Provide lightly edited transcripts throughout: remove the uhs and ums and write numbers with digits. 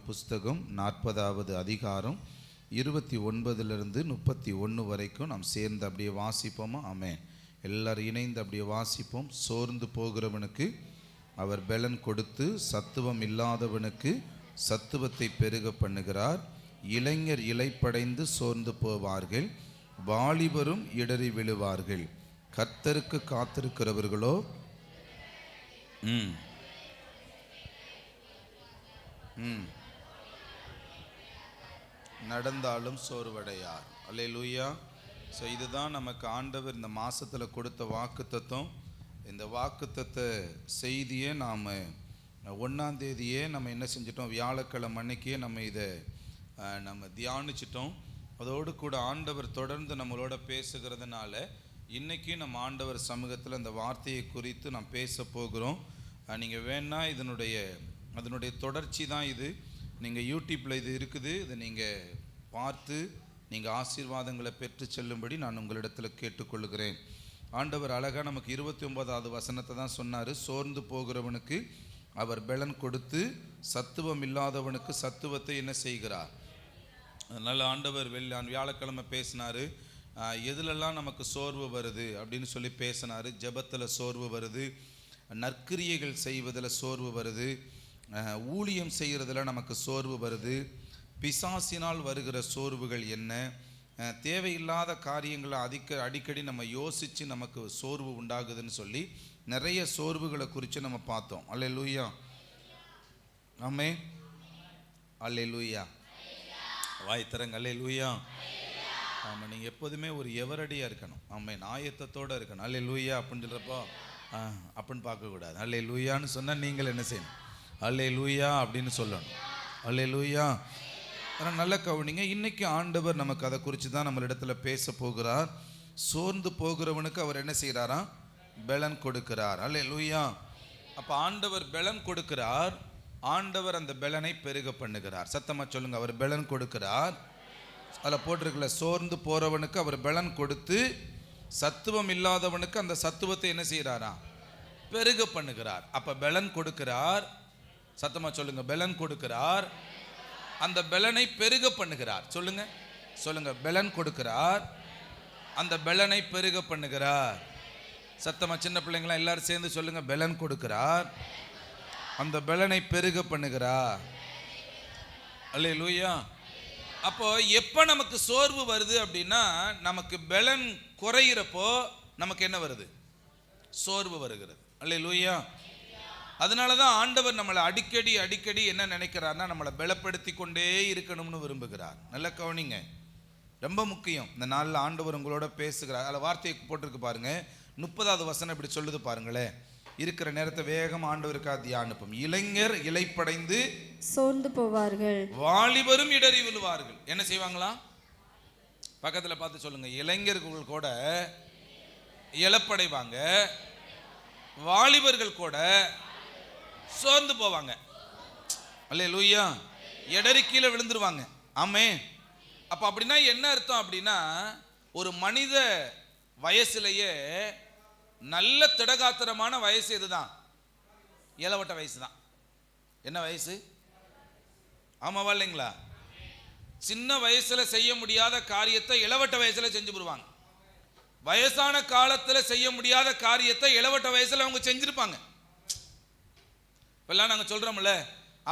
புஸ்தகம் 40வது அதிகாரம் 29 31 வரைக்கும் நாம் சேர்ந்து அப்படியே வாசிப்போமா? ஆமென். எல்லாரும் இணைந்து அப்படியே வாசிப்போம். சோர்ந்து போகிறவனுக்கு அவர் பெலன் கொடுத்து சத்துவம் இல்லாதவனுக்கு சத்துவத்தை பெருக பண்ணுகிறார். இளைஞர் இளைப்படைந்து சோர்ந்து போவார்கள், வாலிபரும் இடறி விழுவார்கள். கர்த்தருக்கு காத்திருக்கிறவர்களோ நடந்தாலும் சோர்வடையார். அல்லேலூயா. ஸோ இதுதான் நமக்கு ஆண்டவர் இந்த மாதத்தில் கொடுத்த வாக்குத்தத்தம். இந்த வாக்குத்தத்த செய்தியை நாம் 1ஆம் தேதியே நம்ம என்ன செஞ்சிட்டோம், வியாழக்கிழமை அன்னைக்கே நம்ம இதை நம்ம தியானிச்சிட்டோம். அதோடு கூட ஆண்டவர் தொடர்ந்து நம்மளோட பேசுகிறதுனால இன்றைக்கி நம்ம ஆண்டவர் சமூகத்தில் அந்த வார்த்தையை குறித்து நாம் பேச போகிறோம். நீங்கள் வேணா அதனுடைய தொடர்ச்சி தான் இது. நீங்கள் யூடியூப்பில் இது இருக்குது, இதை நீங்கள் பார்த்து நீங்கள் ஆசீர்வாதங்களை பெற்று செல்லும்படி நான் உங்களிடத்தில் கேட்டுக்கொள்கிறேன். ஆண்டவர் அழகாக நமக்கு 29வது வசனத்தை தான் சொன்னார். சோர்ந்து போகிறவனுக்கு அவர் பெலன் கொடுத்து சத்துவம் இல்லாதவனுக்கு சத்துவத்தை என்ன செய்கிறார். அதனால் ஆண்டவர் வியாழக்கிழமை பேசினார். எதுலெல்லாம் நமக்கு சோர்வு வருது அப்படின்னு சொல்லி பேசினார். ஜெபத்தில் சோர்வு வருது, நற்கிரியைகள் செய்வதில் சோர்வு வருது, ஊழியம் செய்கிறதுல நமக்கு சோர்வு வருது, பிசாசினால் வருகிற சோர்வுகள் என்ன, தேவையில்லாத காரியங்களை அடிக்கடி நம்ம யோசித்து நமக்கு சோர்வு உண்டாகுதுன்னு சொல்லி நிறைய சோர்வுகளை குறித்து நம்ம பார்த்தோம். அல்லேலூயா. ஆமென். அல்லேலூயா. வாய்த்தரங்க. அல்லேலூயா. ஆமாம். நீங்கள் எப்போதுமே ஒரு எவரடியாக இருக்கணும். ஆமாம், ஆயத்தத்தோடு இருக்கணும். அல்லேலூயா அப்படின்னு சொல்கிறப்போ அப்படின்னு பார்க்கக்கூடாது. அல்லேலூயான்னு சொன்னால் நீங்கள் என்ன செய்யணும், அல்லேலூயா அப்படின்னு சொல்லணும். அல்லேலூயா. ஆனால் நல்ல கவனிங்க, இன்றைக்கி ஆண்டவர் நமக்கு அதை குறித்து தான் நம்மளிடத்துல பேச போகிறார். சோர்ந்து போகிறவனுக்கு அவர் என்ன செய்கிறாராம், பெலன் கொடுக்கிறார். அல்லேலூயா. அப்போ ஆண்டவர் பெலன் கொடுக்கிறார், ஆண்டவர் அந்த பெலனை பெருக பண்ணுகிறார். சத்தமாக சொல்லுங்கள், அவர் பெலன் கொடுக்கிறார். அதில் போட்டிருக்கல, சோர்ந்து போகிறவனுக்கு அவர் பெலன் கொடுத்து சத்துவம் இல்லாதவனுக்கு அந்த சத்துவத்தை என்ன செய்கிறாரா, பெருக பண்ணுகிறார். அப்போ பெலன் கொடுக்கிறார். சத்தமாக சொல்லுங்க, பெலன் கொடுக்கிறார், அந்த பெலனை பெருக பண்ணுகிறார். சொல்லுங்க, பெலன் கொடுக்கிறார், அந்த பெலனை பெருக பண்ணுகிறார். சத்தமாக சின்ன பிள்ளைங்களாம் எல்லாரும் சேர்ந்து சொல்லுங்க, பெலன் கொடுக்கிறார், அந்த பெலனை பெருக பண்ணுகிறார். அல்லேலூயா. அப்போ எப்போ நமக்கு சோர்வு வருது அப்படின்னா, நமக்கு பெலன் குறையிறப்போ நமக்கு என்ன வருது, சோர்வு வருகிறது. அல்லேலூயா. அதனால தான் ஆண்டவர் நம்மளை அடிக்கடி என்ன நினைக்கிறார்னா, நம்மளை பலப்படுத்தி கொண்டே இருக்கணும்னு விரும்புகிறார். நல்ல கவனிங்க, ரொம்ப முக்கியம். இந்த நாளில் ஆண்டவர் உங்களோட பேசுகிறார். அதில் வார்த்தையை போட்டிருக்கு பாருங்க. 30வது வசனம் இப்படி சொல்லுது பாருங்களேன். இருக்கிற நேரத்தை வேகம் ஆண்டவருக்காக தியானிப்போம். இளைஞர் இளைப்படைந்து சோர்ந்து போவார்கள், வாலிபரும் இடறி விழுவார்கள். என்ன செய்வாங்களா? பக்கத்தில் பார்த்து சொல்லுங்க, இளைஞர்கள் கூட இழப்படைவாங்க, வாலிபர்கள் கூட சோர்ந்து போவாங்க. அல்லேலூயா. இடறி கீழே விழுந்துருவாங்க. ஆமே. அப்போ அப்படின்னா என்ன அர்த்தம் அப்படின்னா, ஒரு மனித வயசுலேயே நல்ல திடகாத்திரமான வயசு எதுதான், இளவட்ட வயசு தான். என்ன வயசு? ஆமாவா இல்லைங்களா? சின்ன வயசுல செய்ய முடியாத காரியத்தை இளவட்ட வயசுல செஞ்சு போடுவாங்க. வயசான காலத்தில் செய்ய முடியாத காரியத்தை இளவட்ட வயசுல அவங்க செஞ்சிருப்பாங்க. இப்பெல்லாம் நாங்கள் சொல்றோம்ல,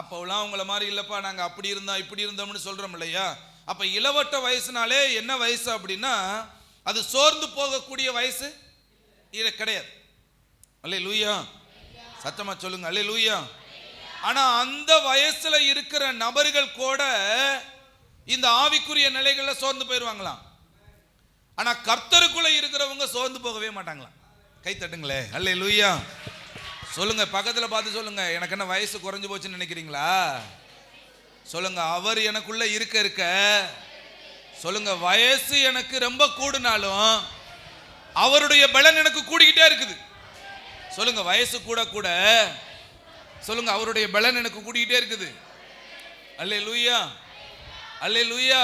அப்போலாம் அவங்கள மாதிரி இல்லப்பா, நாங்கள் அப்படி இருந்தோம் இப்படி இருந்தோம்னு சொல்றோம் இல்லையா? அப்ப இளவட்ட வயசுனாலே என்ன வயசு அப்படின்னா, அது சோர்ந்து போகக்கூடிய வயசு இது கிடையாது. அல்லேலூயா. சத்தமா சொல்லுங்க, அல்லேலூயா. ஆனா அந்த வயசுல இருக்கிற நபர்கள் கூட இந்த ஆவிக்குரிய நிலைகளில் சோர்ந்து போயிடுவாங்களாம். ஆனா கர்த்தருக்குள்ள இருக்கிறவங்க சோர்ந்து போகவே மாட்டாங்களாம். கை தட்டுங்களே. அல்லேலூயா. சொல்லுங்க, பக்கத்துல பார்த்து சொல்லுங்க, எனக்கு என்ன வயசு குறைஞ்சு போச்சுன்னு நினைக்கிறீங்களா? சொல்லுங்க, அவர் எனக்குள்ள இருக்க சொல்லுங்க, வயசு எனக்கு ரொம்ப கூடுனாலும் அவருடைய பலன் எனக்கு கூடிக்கிட்டே இருக்குது. சொல்லுங்க, வயசு கூட சொல்லுங்க, அவருடைய பலன் எனக்கு கூடிக்கிட்டே இருக்குது. அல்லேலூயா. அல்லேலூயா.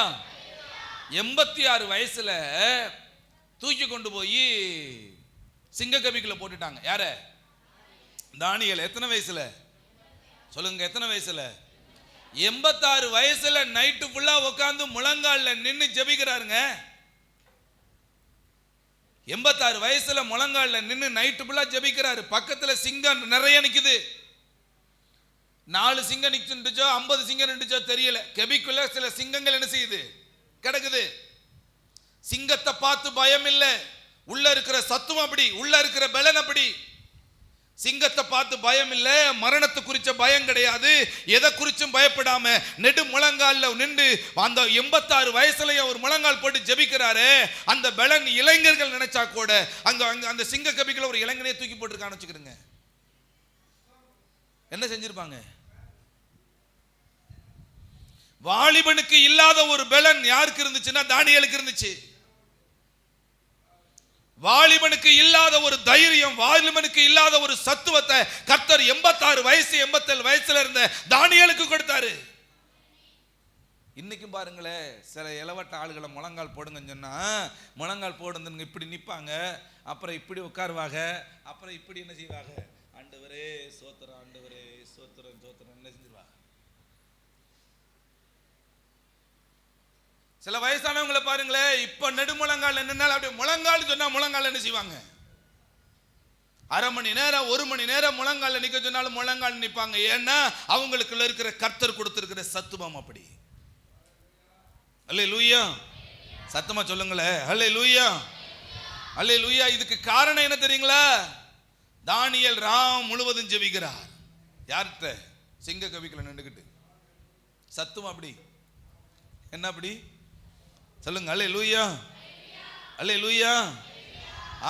86 வயசுல தூக்கி கொண்டு போய் சிங்கக்கபிக்குள்ள போட்டுட்டாங்க. யார? தானியேல். எத்தனை வயசுல? சொல்லுங்க, எத்தனை வயசுல? 86 வயசுல நைட்டு ஃபுல்லா உட்கார்ந்து முழங்கால்ல நின்னு ஜெபிக்கிறாருங்க. 86 வயசுல முழங்கால்ல நின்னு நைட்டு ஃபுல்லா ஜெபிக்கிறாரு. பக்கத்துல சிங்கம் நிறைய நிக்குது. 4 சிங்கம் நின்றுச்சோ 50 சிங்கம் நின்றுச்சோ தெரியல. கெபிக்குள்ள சில சிங்கங்கள் என்ன செய்யுது, கிடக்குது. சிங்கத்தை பார்த்து பயம் இல்ல. உள்ள இருக்கிற சத்துவம் அப்படி, உள்ள இருக்கிற பலன் அப்படி. சிங்கத்தை பார்த்து பயம் இல்ல, மரணத்தை குறிச்ச பயம் கிடையாது. எதை குறிச்சும் பயப்படாம நெடு முழங்கால்ல நின்று அந்த 86 வயசுலயே ஒரு முழங்கால் போட்டு ஜெபிக்கிறாரு. அந்த பலன் இளைஞர்கள் நினைச்சா கூட அந்த சிங்க கபிக்குள்ள ஒரு இளைஞனையே தூக்கி போட்டுருக்கான்னு வச்சுக்கிறேங்க. என்ன செஞ்சிருப்பாங்க? வாலிபனுக்கு இல்லாத ஒரு பலன் யாருக்கு இருந்துச்சுன்னா தானியேலுக்கு இருந்துச்சு. வாலிபனுக்கு இல்லாத ஒரு தைரியம், வாலிபனுக்கு இல்லாத ஒரு சத்துவத்தை கர்த்தர் 86 வயசு 87 வயசுல இருந்த தானியேலுக்கு கொடுத்தாரு. இன்னைக்கும் பாருங்களேன், சில இளவட்ட ஆளுகளை முழங்கால் போடுங்கன்னு சொன்னா முழங்கால் போடுங்க இப்படி நிற்பாங்க, அப்புறம் இப்படி உட்காருவாங்க, அப்புறம் இப்படி என்ன செய்வாங்க, ஆண்டவரே சோத்திரம், ஆண்டவரே சோத்திரம் சோத்திரம் என்ன செஞ்சிருவாங்க. சில வயசானவங்களை பாருங்களேன், இப்ப நெடுமுழங்கால் நின்னால் அப்படியே முழங்கால் சொன்னா முழங்கால் என்ன செய்வாங்க, அரை மணி நேரம் 1 மணி நேரம் முழங்கால நிக்க சொன்னாலும் முழங்கால் நிற்பாங்க. ஏன்னா அவங்களுக்குள்ள இருக்கிற கர்த்தர் கொடுத்திருக்கிற சத்துவம் அப்படி. அல்லேலூயா, சத்தமா சொல்லுங்களேன் அல்லேலூயா, அல்லேலூயா. இதுக்கு காரணம் என்ன தெரியுங்களா? தானியேல் ராம் முழுவதும் ஜெபிக்கிறார். யார்கிட்ட? சிங்க கவிக்குள்ள நின்றுகிட்டு. சத்துவம் அப்படி. என்ன அப்படி சொல்லுங்க? அல்லேலூயா, அல்லேலூயா.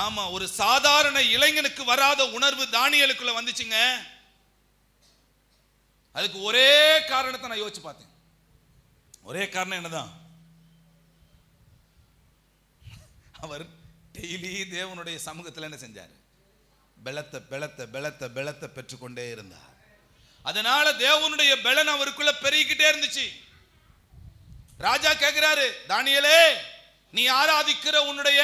ஆமா, ஒரு சாதாரண இளைஞனுக்கு வராத உணர்வு தானியேலுக்குள்ள வந்துச்சுங்க. அதுக்கு ஒரே காரணத்தை நான் யோசிச்சு பார்த்தேன். ஒரே காரணம் என்னதான்? அவர் டெய்லி தேவனுடைய சமூகத்தில் என்ன செஞ்சார்? பலத்தை பலத்தை பலத்தை பலத்தை பெற்றுக்கொண்டே இருந்தார். அதனால தேவனுடைய பலன் அவருக்குள்ள பெருகிக்கிட்டே இருந்துச்சு. ராஜா கேட்கிறாரு, தானியேலே நீ ஆராதிக்கிற உன்னுடைய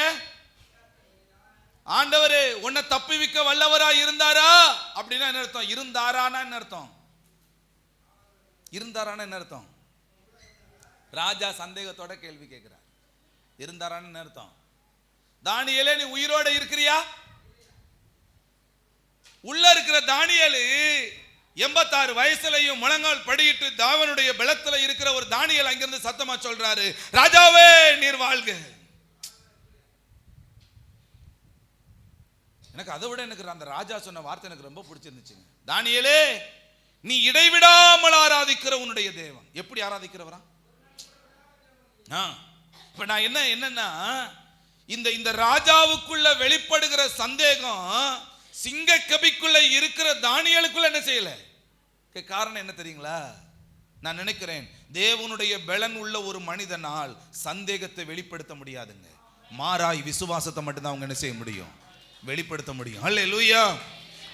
ஆண்டவரே உன்னை தப்புவிக்க வல்லவரா இருந்தாரா? அப்படின்னா என்ன அர்த்தம்? இருந்தாரானா என்ன அர்த்தம்? இருந்தாரானா என்ன அர்த்தம்? ராஜா சந்தேகத்தோட கேள்வி கேட்கிறார். இருந்தாரான்னு என்ன அர்த்தம்? தானியேலே நீ உயிரோட இருக்கிறியா? உள்ள இருக்கிற தானியேலு 86 வயசுலையும் முழங்கால் படியிட்டு தாவனுடைய பலத்துல இருக்கிற ஒரு தானியேல் அங்கிருந்து சத்தமா சொல்றாரு, ராஜாவே நீர் வாழ்க. எனக்கு அதை விட எனக்கு அந்த ராஜா சொன்ன வார்த்தை எனக்கு ரொம்ப பிடிச்சிருந்துச்சுங்க. தானியேலே நீ இடைவிடாமல் ஆராதிக்கிற உன்னுடைய தேவன். எப்படி ஆராதிக்கிறவரா? இப்ப நான் என்னன்னா இந்த ராஜாவுக்குள்ள வெளிப்படுகிற சந்தேகம் சிங்க கபிக்குள்ள இருக்கிற தானியேலுக்குள்ள என்ன செய்யல? காரணம் என்ன தெரியுங்களா? நான் நினைக்கிறேன் தேவனுடைய பலன் உள்ள ஒரு மனிதனால் சந்தேகத்தை வெளிப்படுத்த முடியாதுங்க. மாறாய் விசுவாசத்தை மட்டும்தான் அவங்க என்ன செய்ய முடியும்? வெளிப்படுத்த முடியும். அல்லேலூயா.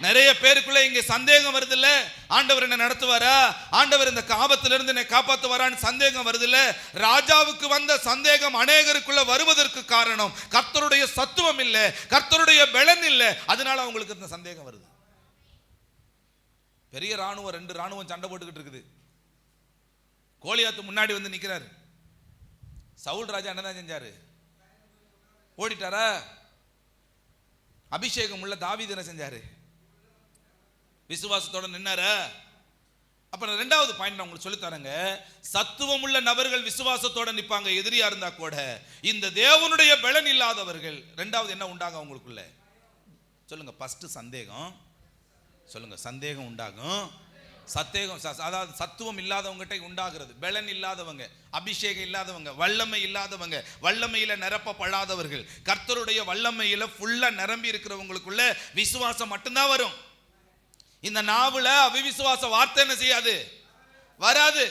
நிறைய பேருக்குள்ள இங்க சந்தேகம் வருது இல்ல, ஆண்டவர் என்ன நடத்துவாரா, ஆண்டவர் இந்த ஆபத்திலிருந்து என்னை காப்பாற்றுவாரான்னு சந்தேகம் வருது இல்ல. ராஜாவுக்கு வந்த சந்தேகம் அநேகருக்குள்ள வருவதற்கு காரணம் கர்த்தருடைய சத்துவம் இல்ல, கர்த்தருடைய பலன் இல்ல. அதனால அவங்களுக்கு இந்த சந்தேகம் வருது. பெரிய ராணுவம் 2 ராணுவம் சண்டை போட்டுக்கிட்டு இருக்குது. கோலியாத்து முன்னாடி வந்து நிக்கிறாரு. சவுல் ராஜா என்னதான் செஞ்சாரு? ஓடிட்டாரா? அபிஷேகம் உள்ள தாவீது என்ன செஞ்சாரு? விசுவாசத்தோட நின்னாரா? அப்புறம் 2வது பாயிண்ட் நான் உங்களுக்கு சொல்லி தரேங்க. சத்துவம் உள்ள நபர்கள் விசுவாசத்தோட நிப்பாங்க, எதிரியா இருந்தா கூட. இந்த தேவனுடைய பலன் இல்லாதவர்கள் 2வது என்ன உண்டாகும் அவங்களுக்குள்ள? சொல்லுங்க. ஃபர்ஸ்ட் சந்தேகம். சொல்லுங்க. சந்தேகம் உண்டாகும். அதாவது சத்துவம் இல்லாதவங்ககிட்ட உண்டாகிறது. பலன் இல்லாதவங்க, அபிஷேகம் இல்லாதவங்க, வல்லமை இல்லாதவங்க, வல்லமையில நிரப்பப்படாதவர்கள், கர்த்தருடைய வல்லமையில ஃபுல்லா நிரம்பி இருக்கிறவங்களுக்குள்ள விசுவாசம் மட்டும்தான் வரும். இந்த நாவுல அவிசுவாச வார்த்தை என்ன செய்யாது? வராது.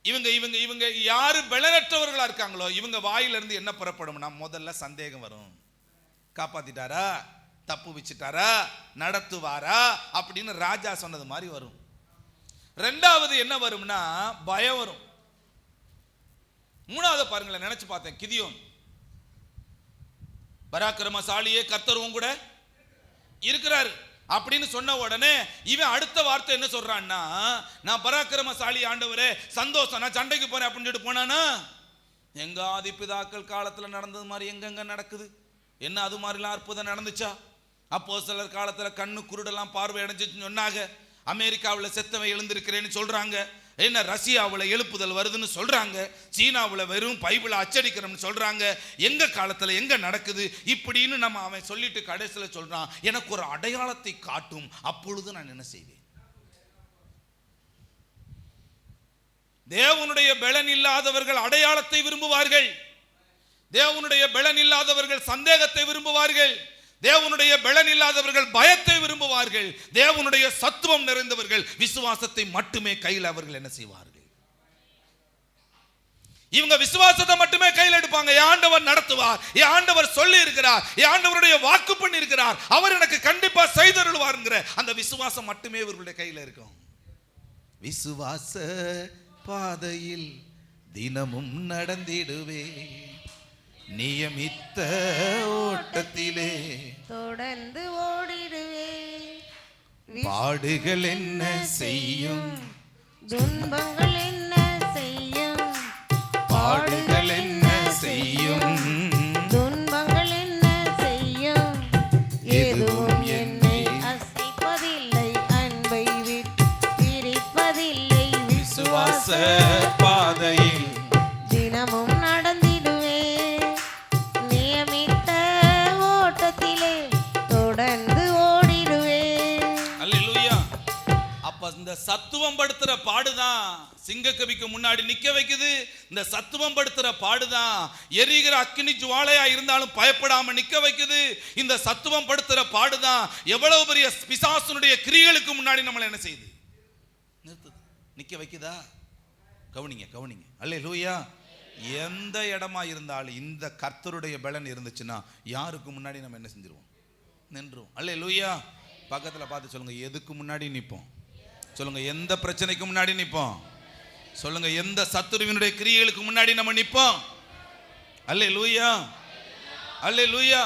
இவங்க இவங்க இவங்க யாரு பலனற்றவர்களா இருக்காங்களோ இவங்க வாயில இருந்து என்ன புறப்படும்னா முதல்ல சந்தேகம் வரும். காப்பாத்திட்டாரா, தப்பு வச்சுட்டாரா, நடத்துவாரா அப்படின்னு ராஜா சொன்னது மாதிரி வரும். 2வது என்ன வரும்னா பயம் வரும். 3வது பாருங்களேன், நினைச்சு பார்த்தேன். கிதியோன் பராக்கிரமசாலியே, கர்த்தரும் கூட இருக்கிறாரு. அப்படின்னு சொன்ன உடனே இவன் அடுத்த வார்த்தை என்ன சொல்றான்னா, நான் பராக்கிரமசாலி ஆண்டவரே, சந்தோஷம், நான் சண்டைக்கு போறேன் அப்படின்னு சொல்லிட்டு போனானா, எங்க ஆதி பிதாக்கள் காலத்துல நடந்தது மாதிரி எங்கெங்க நடக்குது? என்ன அது மாதிரிலாம் அற்புதம் நடந்துச்சா? அப்போஸ்தலர் காலத்துல கண்ணு குருடெல்லாம் பார்வை அடைஞ்சிச்சுன்னு சொன்னாங்க. அமெரிக்காவில் செத்தவன் எழுந்திருக்கிறேன்னு சொல்றாங்க. என்ன ரஷ்யாவில் எழுப்புதல் வருதுன்னு சொல்றாங்க. சீனாவில் வெறும் பைபிளை அச்சடிக்கிறோம்னு சொல்றாங்க. எங்க காலத்துல எங்க நடக்குது இப்படின்னு நம்ம அவன் சொல்லிட்டு கடைசியில் சொல்றான், எனக்கு ஒரு அடையாளத்தை காட்டும், அப்பொழுது நான் என்ன செய்வேன்? தேவனுடைய பலன் இல்லாதவர்கள் அடையாளத்தை விரும்புவார்கள். தேவனுடைய பலன் இல்லாதவர்கள் சந்தேகத்தை விரும்புவார்கள். தேவனுடைய பலன் இல்லாதவர்கள் பயத்தை விரும்புவார்கள். தேவனுடைய சத்துவம் நிறைந்தவர்கள் விசுவாசத்தை மட்டுமே கையில் அவர்கள் என்ன செய்வார்கள்? இவங்க விசுவாசத்தை மட்டுமே கையில் எடுப்பாங்க. என் ஆண்டவர் நடத்துவார், என் ஆண்டவர் சொல்லி இருக்கிறார், என் ஆண்டவருடைய வாக்கு பண்ணி இருக்கிறார், அவர் எனக்கு கண்டிப்பா செய்தருள்வார்ங்கிற அந்த விசுவாசம் மட்டுமே இவர்களுடைய கையில் இருக்கும். விசுவாச பாதையில் தினமும் நடந்திடுவே, நியமித்த ஓட்டத்திலே தொடர்ந்து ஓடிடுவே. பாடுகள் என்ன செய்யும், துன்பங்கள் என்ன செய்யும், பாடுகள் என்ன செய்யும், துன்பங்கள் என்ன செய்யும், எதுவும் என்னை அசைப்பதில்லை, அன்பை விட்டு பிரிப்பதில்லை. விசுவாச பாதையில் தினமும் நடந்திடுவே, நியமித்த ஓட்டத்திலே தொடர்ந்து ஓடிடுவே. அல்லேலூயா. அப்ப இந்த சத்துவம் படுத்துற பாடுதான் சிங்கக்கவிக்கு முன்னாடி நிக்க வைக்குது. இந்த சத்துவம் படுத்துற பாடுதான் எரிகிற அக்கினி ஜுவாலையா இருந்தாலும் பயப்படாம நிக்க வைக்குது. இந்த சத்துவம் படுத்துற பாடுதான் எவ்வளவு பெரிய பிசாசுனுடைய கிரியைகளுக்கு முன்னாடி நம்மளை என்ன செய்யுது? நிறுத்துது, நிக்க வைக்குதா? கவனிங்க கவனிங்க. அல்லேலூயா. எந்த இடமா இருந்தாலும் இந்த கர்த்தருடைய பலன் இருந்துச்சுன்னா யாருக்கு முன்னாடி நம்ம என்ன செஞ்சிருவோம்? நின்றுவோம். அல்லேலூயா. பக்கத்துல பார்த்து சொல்லுங்க, எதுக்கு முன்னாடி நிற்போம்? சொல்லுங்க, எந்த பிரச்சனைக்கு முன்னாடி நிற்போம்? சொல்லுங்க, எந்த சத்துருவினுடைய கிரியைகளுக்கு முன்னாடி நம்ம நிற்போம்? அல்லேலூயா, அல்லேலூயா.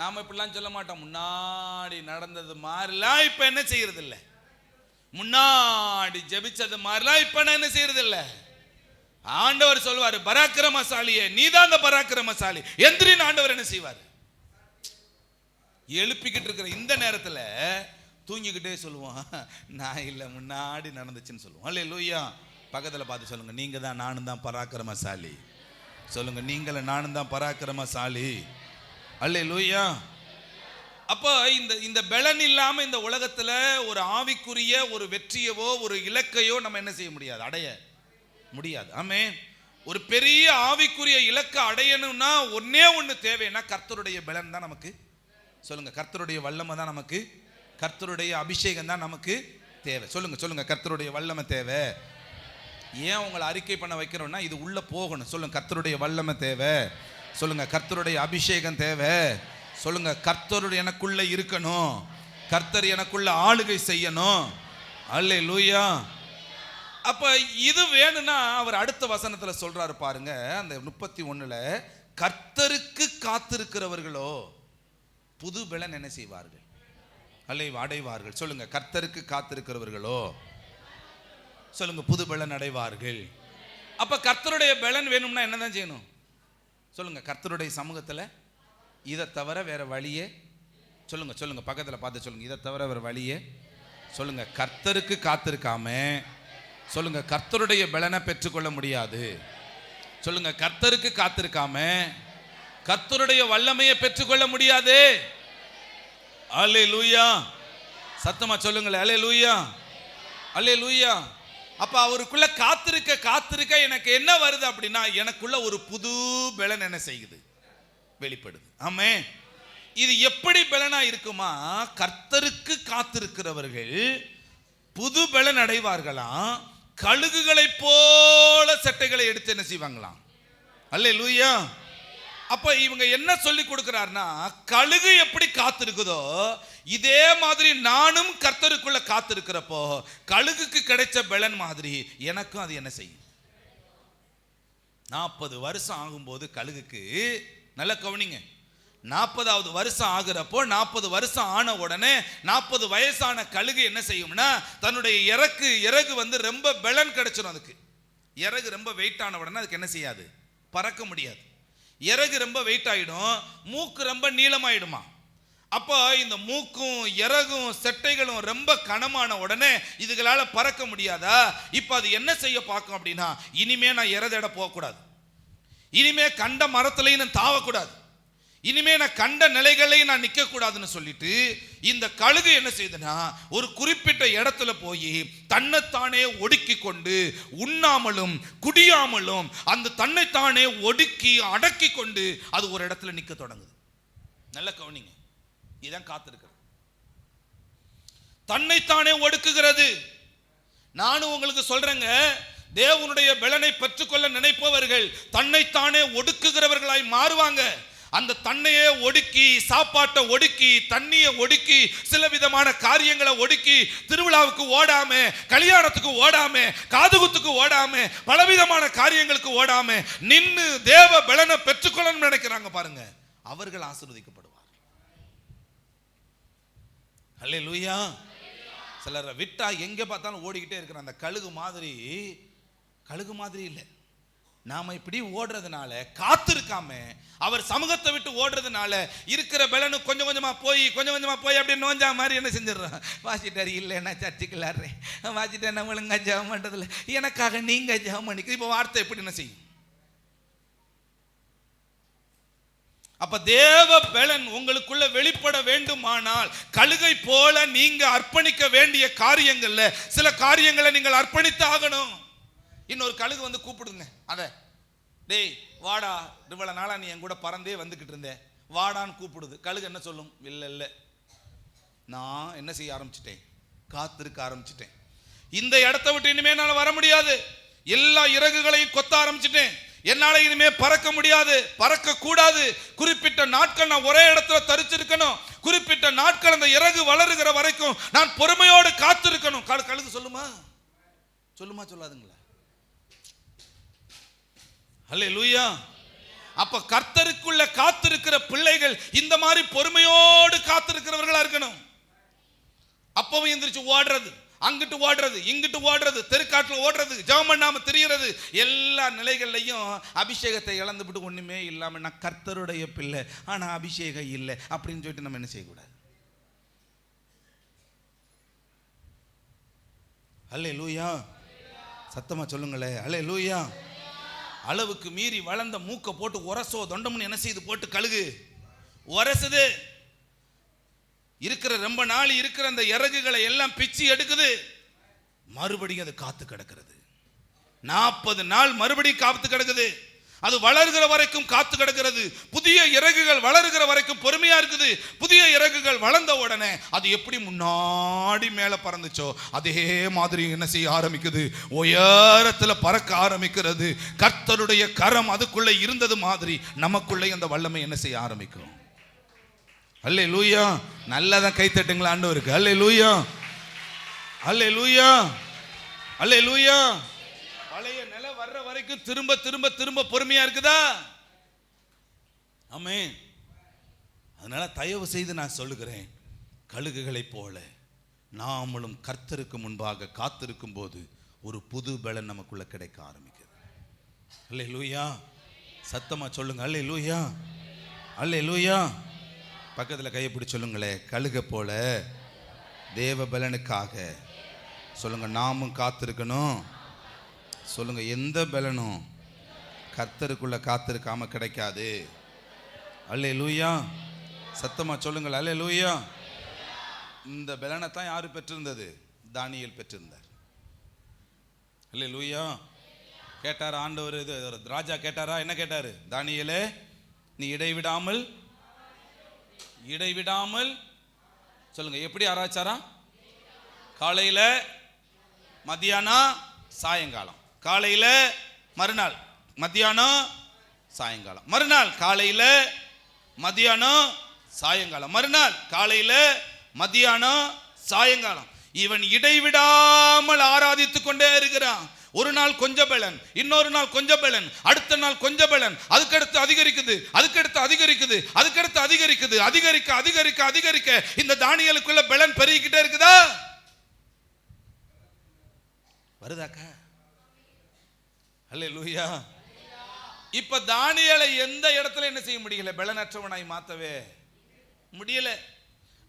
நாம இப்படிலாம் சொல்ல மாட்டோம், முன்னாடி நடந்தது மாதிரிலாம் இப்ப என்ன செய்யறது இல்லை, முன்னாடி ஜெபிச்சது மாதிரிலாம் இப்ப நான் என்ன செய்யறது இல்லை. ஆண்டவர் சொல்வாரு, பராக்கிரமசாலியே, நீதான் அந்த பராக்கிரமசாலி, எந்திரின்னு ஆண்டவர் என்ன செய்வார்? எழுப்பிக்கிட்டு இருக்கிற இந்த நேரத்துல தூங்கிக்கிட்டே சொல்லுவான், நான் இல்லை, முன்னாடி நடந்துச்சுன்னு சொல்லுவோம். அல்லேலூயா. பக்கத்துல பார்த்து சொல்லுங்க, நீங்க தான் நானும் தான் பராக்கிரமசாலி. சொல்லுங்க, நீங்கள நானும் தான் பராக்கிரமசாலி. அல்லேலூயா. அப்போ இந்த பலன் இல்லாம இந்த உலகத்துல ஒரு ஆவிக்குரிய ஒரு வெற்றியவோ ஒரு இலக்கையோ நம்ம என்ன செய்ய முடியாது, அடைய முடியாது. ஆமென். ஒரு பெரிய ஆவிக்குரிய இலக்கை அடையணும்னா ஒன்னே ஒன்று தேவைன்னா கர்த்தருடைய பலன் தான் நமக்கு. சொல்லுங்க, கர்த்தருடைய வல்லமை தான் நமக்கு, கர்த்தருடைய அபிஷேகம் தான் நமக்கு தேவை. சொல்லுங்க சொல்லுங்க, கர்த்தருடைய வல்லமை தேவை. ஏன் உங்களை அறிக்கை பண்ண வைக்கிறோம்னா இது உள்ள போகணும். சொல்லுங்க, கர்த்தருடைய வல்லமை தேவை. சொல்லுங்க, கர்த்தருடைய அபிஷேகம் தேவை. சொல்லுங்க, கர்த்தருடைய எனக்குள்ள இருக்கணும், கர்த்தர் எனக்குள்ள ஆளுகை செய்யணும். அல்லேலூயா. அப்ப இது வேணும்னா அவர் அடுத்த வசனத்துல சொல்றாரு பாருங்க, அந்த 31ல, கர்த்தருக்கு காத்திருக்கிறவர்களோ புது பலன் என்ன செய்வார்கள்? அடைவார்கள். சொல்லுங்க, கர்த்தருக்கு காத்திருக்கிறவர்களோ சொல்லுங்க புது பலன் அடைவார்கள். அப்ப கர்த்தருடைய பலன் வேணும்னா என்னதான் செய்யணும்? சொல்லுங்க, கர்த்தருடைய சமூகத்துல இதை தவிர வேற வழியே, சொல்லுங்க சொல்லுங்க, பக்கத்துல பார்த்து சொல்லுங்க, இதை தவிர வேற வழியே, சொல்லுங்க, கர்த்தருக்கு காத்திருக்காம சொல்லுங்க கர்த்தருடைய பலனை பெற்றுக்கொள்ள முடியாது. சொல்லுங்க, கர்த்தருக்கு காத்திருக்காம கர்த்தருடைய வல்லமையை பெற்றுக்கொள்ள முடியாது. அல்லேலூயா. சத்தமா சொல்லுங்களேன், அல்லேலூயா, அல்லேலூயா. அப்ப அவருக்குள்ள காத்திருக்க காத்திருக்க எனக்கு என்ன வருது அப்படின்னா, எனக்குள்ள ஒரு புது பலன் என்ன செய்யுது? வெளிப்படுது. ஆமென். இது எப்படி பலனா இருக்குமா? கர்த்தருக்கு காத்திருக்கிறவர்கள் புது பலன் அடைவார்களாம். கழுகுகளை போல சட்டைகளை எடுத்து என்ன செய்வாங்களாம்? அல்லேலூயா. அப்ப இவங்க என்ன சொல்லி கொடுக்கிறார்னா, கழுகு எப்படி காத்திருக்குதோ இதே மாதிரி நானும் கர்த்தருக்குள்ள காத்திருக்கிறப்போ கழுகுக்கு கிடைச்ச பலன் மாதிரி எனக்கும் அது என்ன செய்யும்? 40 வருஷம் ஆகும்போது கழுகுக்கு, நல்ல கவனிங்க, 40வது வருஷம் ஆகுறப்போ 40 வருஷம் ஆன உடனே 40 வயசான கழுகு என்ன செய்யும்னா தன்னுடைய இறகு வந்து ரொம்ப பலன் கிடைச்சிடும். அதுக்கு இறகு ரொம்ப வெயிட் ஆன உடனே அதுக்கு என்ன செய்யாது, பறக்க முடியாது. இறகு ரொம்ப வெயிட் ஆயிடும், மூக்கு ரொம்ப நீளமாயிடுமா. அப்போ இந்த மூக்கும் இறகும் செட்டைகளும் ரொம்ப கனமான உடனே இதுகளால பறக்க முடியாதா. இப்போ அது என்ன செய்ய பார்க்கும் அப்படின்னா, இனிமே நான் இறதேட போகக்கூடாது, இனிமே கண்ட மரத்திலையும் நான் தாவக்கூடாது, இனிமே நான் கண்ட நிலைகளையும் நான் நிற்க கூடாதுன்னு சொல்லிட்டு இந்த கழுகு என்ன செய்யுதுன்னா ஒரு குறிப்பிட்ட இடத்துல போய் தன்னைத்தானே ஒடுக்கி கொண்டு உண்ணாமலும் குடியாமலும் அந்த தன்னைத்தானே ஒடுக்கி அடக்கி கொண்டு அது ஒரு இடத்துல நிற்க தொடங்குது. நல்ல கவனிங்க, இதான் காத்திருக்கிறது, தன்னைத்தானே ஒடுக்குகிறது. நானும் உங்களுக்கு சொல்றேங்க, தேவனுடைய பலனை பெற்றுக்கொள்ள நினைப்பவர்கள் தன்னைத்தானே ஒடுக்குகிறவர்களாய் மாறுவாங்க. அந்த தன்னையே ஒடுக்கி, சாப்பாட்டை ஒடுக்கி, தண்ணியை ஒடுக்கி, சில விதமான காரியங்களை ஒடுக்கி, திருவிழாவுக்கு ஓடாம, கல்யாணத்துக்கு ஓடாம, காதுகுத்துக்கு ஓடாம, பலவிதமான காரியங்களுக்கு ஓடாம நின்று தேவ பலனை பெற்றுக்கொள்ளணும்னு நினைக்கிறாங்க பாருங்க, அவர்கள் ஆசீர்வதிக்கப்படுவார். அல்லேலூயா. சிலரை விட்டா எங்க பார்த்தாலும் ஓடிக்கிட்டே இருக்கிற அந்த கழுகு மாதிரி இல்லை. நாம இப்படி ஓடுறதுனால, காத்திருக்காம அவர் சமூகத்தை விட்டு ஓடுறதுனால இருக்கிற பலனு கொஞ்சம் கொஞ்சமா போய் அப்படியே நோஞ்சா மாதிரி என்ன செஞ்சிடறோம், வாசிட்டாரு இல்லை நான் சர்ச்சுக்கு விளாடுறேன், வாசிட்டேன் நான் ஒழுங்கா ஜெபம் பண்றதில்ல, எனக்காக நீங்க ஜெபம் பண்ணிக்க. இப்போ வார்த்தை எப்படி என்ன செய்யும்? அப்ப தேவ பலன் உங்களுக்குள்ள வெளிப்பட வேண்டுமானால் கழுகை போல நீங்க அர்ப்பணிக்க வேண்டிய காரியங்கள்ல சில காரியங்களை நீங்கள் அர்ப்பணித்து ஆகணும். இன்னொரு கழுகு வந்து கூப்பிடுங்க, அத டேய் வாடா, இவ்வளவு நாளா நீ என் கூட பறந்தே வந்துகிட்டு இருந்த, வாடான்னு கூப்பிடுது. கழுகு என்ன சொல்லும்? இல்லை நான் என்ன செய்ய ஆரம்பிச்சிட்டேன், காத்திருக்க ஆரம்பிச்சிட்டேன், இந்த இடத்தை விட்டு இனிமே என்னால வர முடியாது, எல்லா இறகுகளையும் கொத்த ஆரம்பிச்சிட்டேன், என்னால இனிமே பறக்க முடியாது, பறக்க கூடாது, குறிப்பிட்ட நாட்கள் நான் ஒரே இடத்துல தரிச்சிருக்கணும், குறிப்பிட்ட நாட்கள் அந்த இறகு வளருகிற வரைக்கும் நான் பொறுமையோடு காத்திருக்கணும். கழுகு சொல்லுமா சொல்லாதுங்களா? அல்லேலூயா. அப்ப கர்த்தருக்குள்ள காத்திருக்கிற பிள்ளைகள் இந்த மாதிரி பொறுமையோடு காத்திருக்கிறவர்களா இருக்கணும். அப்பவும் எந்திரிச்சு ஓடுறது, அங்கிட்டு ஓடுறது, இங்கிட்டு ஓடுறது, தெருக்காட்டுல ஓடுறது, ஜெபம் பண்ணாம திரியறது, எல்லா நிலைகள்லையும் அபிஷேகத்தை இழந்துவிட்டு ஒண்ணுமே இல்லாம நான் கர்த்தருடைய பிள்ளை ஆனா அபிஷேகம் இல்லை அப்படின்னு சொல்லிட்டு நம்ம என்ன செய்யக்கூடாது. அல்லேலூயா. சத்தமா சொல்லுங்களே, அல்லேலூயா. அளவுக்கு மீறி வளர்ந்த மூக்க போட்டு உரசோ தொண்டம்னு என்ன செய்து போட்டு கழுகு உரசுது. இருக்கிற ரொம்ப நாள் இருக்கிற அந்த இறகுகளை எல்லாம் பிச்சு எடுக்குது, மறுபடியும் அது காத்து கிடக்கிறது. 40 நாள் மறுபடியும் காத்து கிடக்குது. அது வளர்கிற வரைக்கும் காத்து கிடக்கிறது. புதிய இறகுகள் வளர்கிற வரைக்கும் பொறுமையா இருக்குது. புதிய இறகுகள் வளர்ந்த உடனே அது எப்படி முன்னாடி மேல பறந்துச்சோ அதே மாதிரி என்ன செய்ய ஆரம்பிக்குது, உயரத்துல பறக்க ஆரம்பிக்கிறது. கர்த்தருடைய கரம் அதுக்குள்ள இருந்தது மாதிரி நமக்குள்ளே அந்த வல்லமை என்ன செய்ய ஆரம்பிக்கும். அல்லேலூயா. நல்லதான் கை தட்டுங்களா ஆண்டவருக்கு. அல்லேலூயா, அல்லேலூயா, அல்லேலூயா. பழைய நிலை வர்ற வரைக்கும் திரும்ப திரும்ப திரும்ப பொறுமையா இருக்குதா? ஆமென். அதனால தயவு செய்து நான் சொல்லுகிறேன், கழுகுகளைப் போல நாமளும் கர்த்தருக்கு முன்பாக காத்திருக்கும் போது ஒரு புது பலன் நமக்குள்ள கிடைக்க ஆரம்பிக்குது. அல்லேலூயா. சத்தமா சொல்லுங்க, அல்லேலூயா, அல்லேலூயா. பக்கத்துல கையை பிடிச்சு சொல்லுங்களே, கழுகை போல தேவ பலனுக்காக சொல்லுங்க நாமும் காத்திருக்கணும். சொல்லுங்க, எந்த பலனும் கர்த்தருக்குள்ள காத்திருக்காம கிடைக்காது. அல்லேலூயா. சத்தமா சொல்லுங்கள், அல்லேலூயா. இந்த பலனை தான் யாரு பெற்றிருந்தது? தானியேல் பெற்றிருந்தார். அல்லேலூயா. கேட்டார் ஆண்டவர், இது ராஜா கேட்டாரா? என்ன கேட்டாரு? தானியேலே, நீ இடைவிடாமல் சொல்லுங்க, எப்படி ஆராய்ச்சாரா? காலையில, மத்தியானம், சாயங்காலம். காலையில, மறுநாள் மத்தியானம், சாயங்காலம். மறுநாள் காலையில, மத்தியானம், சாயங்காலம். மறுநாள் காலையில, மத்தியானம், சாயங்காலம். இவன் இடைவிடாமல் ஆராதித்துக் கொண்டே இருக்கிறான். ஒரு நாள் கொஞ்சம் பலன், இன்னொரு நாள் கொஞ்சம் பலன், அடுத்த நாள் கொஞ்சம் பலன், அதுக்கடுத்து அதிகரிக்குது, அதுக்கடுத்து அதிகரிக்குது, அதுக்கடுத்து அதிகரிக்குது, அதிகரிக்க அதிகரிக்க அதிகரிக்க இந்த தானியேலுக்குள்ள பலன் பெருகிக்கிட்டே இருக்குதா? வருதாக்கா? அல்லேலூயா. இப்ப தானியேலை எந்த இடத்துல என்ன செய்ய முடியல? பலனற்றவனாய் மாத்தவே முடியல.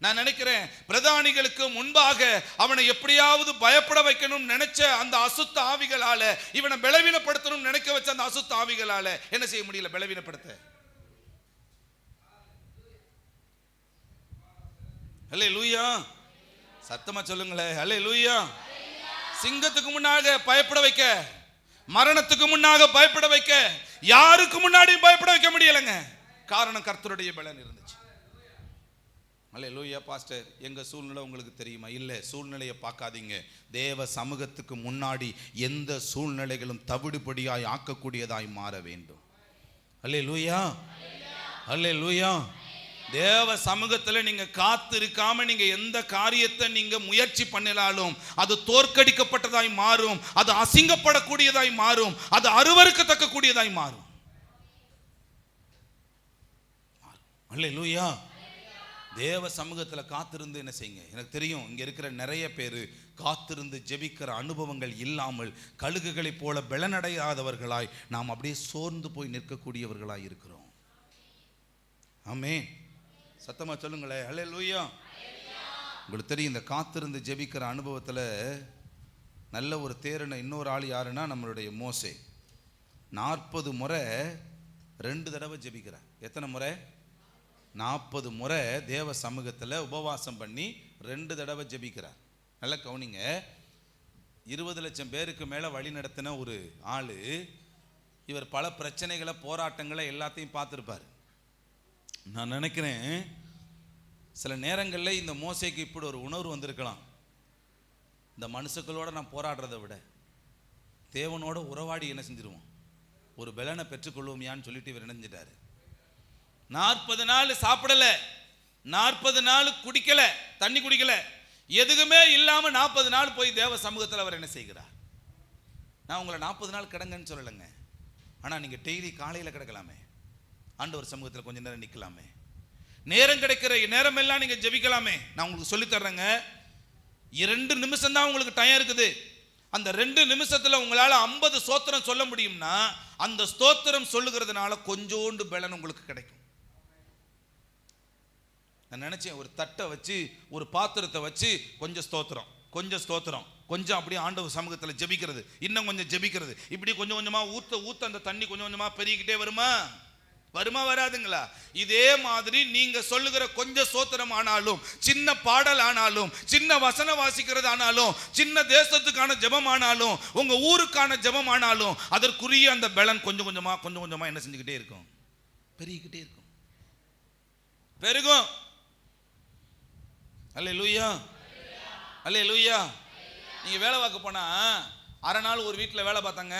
நான் நினைக்கிறேன் பிரதானிகளுக்கு முன்பாக அவனை எப்படியாவது பயப்பட வைக்கணும் நினைச்ச அந்த அசுத்த ஆவிகளால, இவனை பலவீனப்படுத்தணும் நினைக்க வச்ச அந்த அசுத்த ஆவிகளால என்ன செய்ய முடியல? பலவீனப்படுத்த. அல்லேலூயா. சத்தமா சொல்லுங்களே, அல்லேலூயா. சிங்கத்துக்கு முன்னாக பயப்பட வைக்க, மரணத்துக்கு முன்னாக பயப்பட வைக்க, யாருக்கு முன்னாடியும் பயப்பட வைக்க முடியலங்க. காரணம் கர்த்தருடைய பலன் இருந்துச்சு. அல்லேலூயா. பாஸ்டர், எங்க சூழ்நிலை உங்களுக்கு தெரியுமா? இல்லை, சூழ்நிலையை பார்க்காதீங்க. தேவ சமூகத்துக்கு முன்னாடி எந்த சூழ்நிலைகளும் தவிடுபடியாய் ஆக்கக்கூடியதாய் மாற வேண்டும். அல்லேலூயா, அல்லேலூயா. தேவ சமூகத்துல நீங்க காத்து இருக்காம நீங்க எந்த காரியத்தை நீங்க முயற்சி பண்ணினாலும் அது தோற்கடிக்கப்பட்டதாய் மாறும், அது அசிங்கப்படக்கூடியதாய் மாறும், அது அருவருக்கத்தக்க கூடியதாய் மாறும். அல்லேலூயா. தேவ சமூகத்துல காத்திருந்து என்ன செய்யுங்க. எனக்கு தெரியும் இங்க இருக்கிற நிறைய பேர் காத்திருந்து ஜெபிக்கிற அனுபவங்கள் இல்லாமல் கழுகுகளை போல பலனடையாதவர்களாய் நாம் அப்படியே சோர்ந்து போய் நிற்கக்கூடியவர்களாய் இருக்கிறோம். ஆமென். சத்தமா சொல்லுங்களே, அல்லேலூயா. உங்களுக்கு தெரியும் இந்த காத்திருந்து ஜெபிக்கிற அனுபவத்துல நல்ல ஒரு தேரனை இன்னொரு ஆள் யாருன்னா நம்மளுடைய மோசே. 40 முறை 2 தடவை ஜெபிக்கிறார். எத்தனை முறை? 40 முறை தேவ சமூகத்தில் உபவாசம் பண்ணி 2 தடவை ஜெபிக்கிறார். நல்ல கவனிங்க. 20 லட்சம் பேருக்கு மேலே வழி நடத்தின ஒரு ஆள். இவர் பல பிரச்சனைகளை, போராட்டங்களை எல்லாத்தையும் பார்த்துருப்பார். நான் நினைக்கிறேன் சில நேரங்களில் இந்த மோசேக்கு இப்படி ஒரு உணர்வு வந்திருக்கலாம். இந்த மனுஷங்களோட நான் போராடுறதை விட தேவனோட உறவாடி என்ன செஞ்சிருவோம், ஒரு பலனை பெற்றுக்கொள்வோமியான்னு சொல்லிட்டு இவர் இணைஞ்சிட்டாரு. 40 நாள் சாப்பிடல, 40 நாள் குடிக்கல, தண்ணி குடிக்கல, எதுவுமே இல்லாம 40 நாள் போய் தேவ சமூகத்தில் அவர் என்ன செய்கிறார். நான் உங்களை 40 நாள் கிடங்கன்னு சொல்லலைங்க. ஆனா நீங்க டெய்லி காலையில கிடக்கலாமே, ஆண்டவர் சமூகத்தில் கொஞ்ச நேரம் நிக்கலாமே, நேரம் கிடைக்கிற நேரம் எல்லாம் நீங்க ஜெபிக்கலாமே. நான் உங்களுக்கு சொல்லி தர்றேங்க. 2 நிமிஷம் தான் உங்களுக்கு டைம் இருக்குது. அந்த 2 நிமிஷத்துல உங்களால 50 ஸ்தோத்திரம் சொல்ல முடியும்னா அந்த ஸ்தோத்திரம் சொல்லுகிறதுனால கொஞ்சோண்டு பலன் உங்களுக்கு கிடைக்கும். நான் நினைச்சேன் ஒரு தட்டை வச்சு, ஒரு பாத்திரத்தை வச்சு கொஞ்சம் ஸ்தோத்திரம், கொஞ்சம் ஸ்தோத்திரம், கொஞ்சம் அப்படியே ஆண்டவர் சமூகத்தில் ஜெபிக்கிறது, இன்னும் கொஞ்சம் ஜெபிக்கிறது, இப்படி கொஞ்சம் கொஞ்சமா ஊத்த ஊத்த அந்த தண்ணி கொஞ்சம் கொஞ்சமா பெருகிக்கிட்டே வருமா? வருமா? வராதுங்களா? இதே மாதிரி நீங்க சொல்லுகிற கொஞ்சம் ஸ்தோத்திரம் ஆனாலும், சின்ன பாடல் ஆனாலும், சின்ன வசனம் வாசிக்கிறது ஆனாலும், சின்ன தேசத்துக்கான ஜெபம் ஆனாலும், உங்க ஊருக்கான ஜெபம் ஆனாலும் அதற்குரிய அந்த பலன் கொஞ்சம் கொஞ்சமா கொஞ்சம் கொஞ்சமா என்ன செஞ்சுக்கிட்டே இருக்கும், பெருகிக்கிட்டே இருக்கும், பெருகும். அல்லேலூயா, அல்லேலூயா. நீங்க வேலை பார்க்க போனா அரை நாள் ஒரு வீட்டில் வேலை பார்த்தாங்க,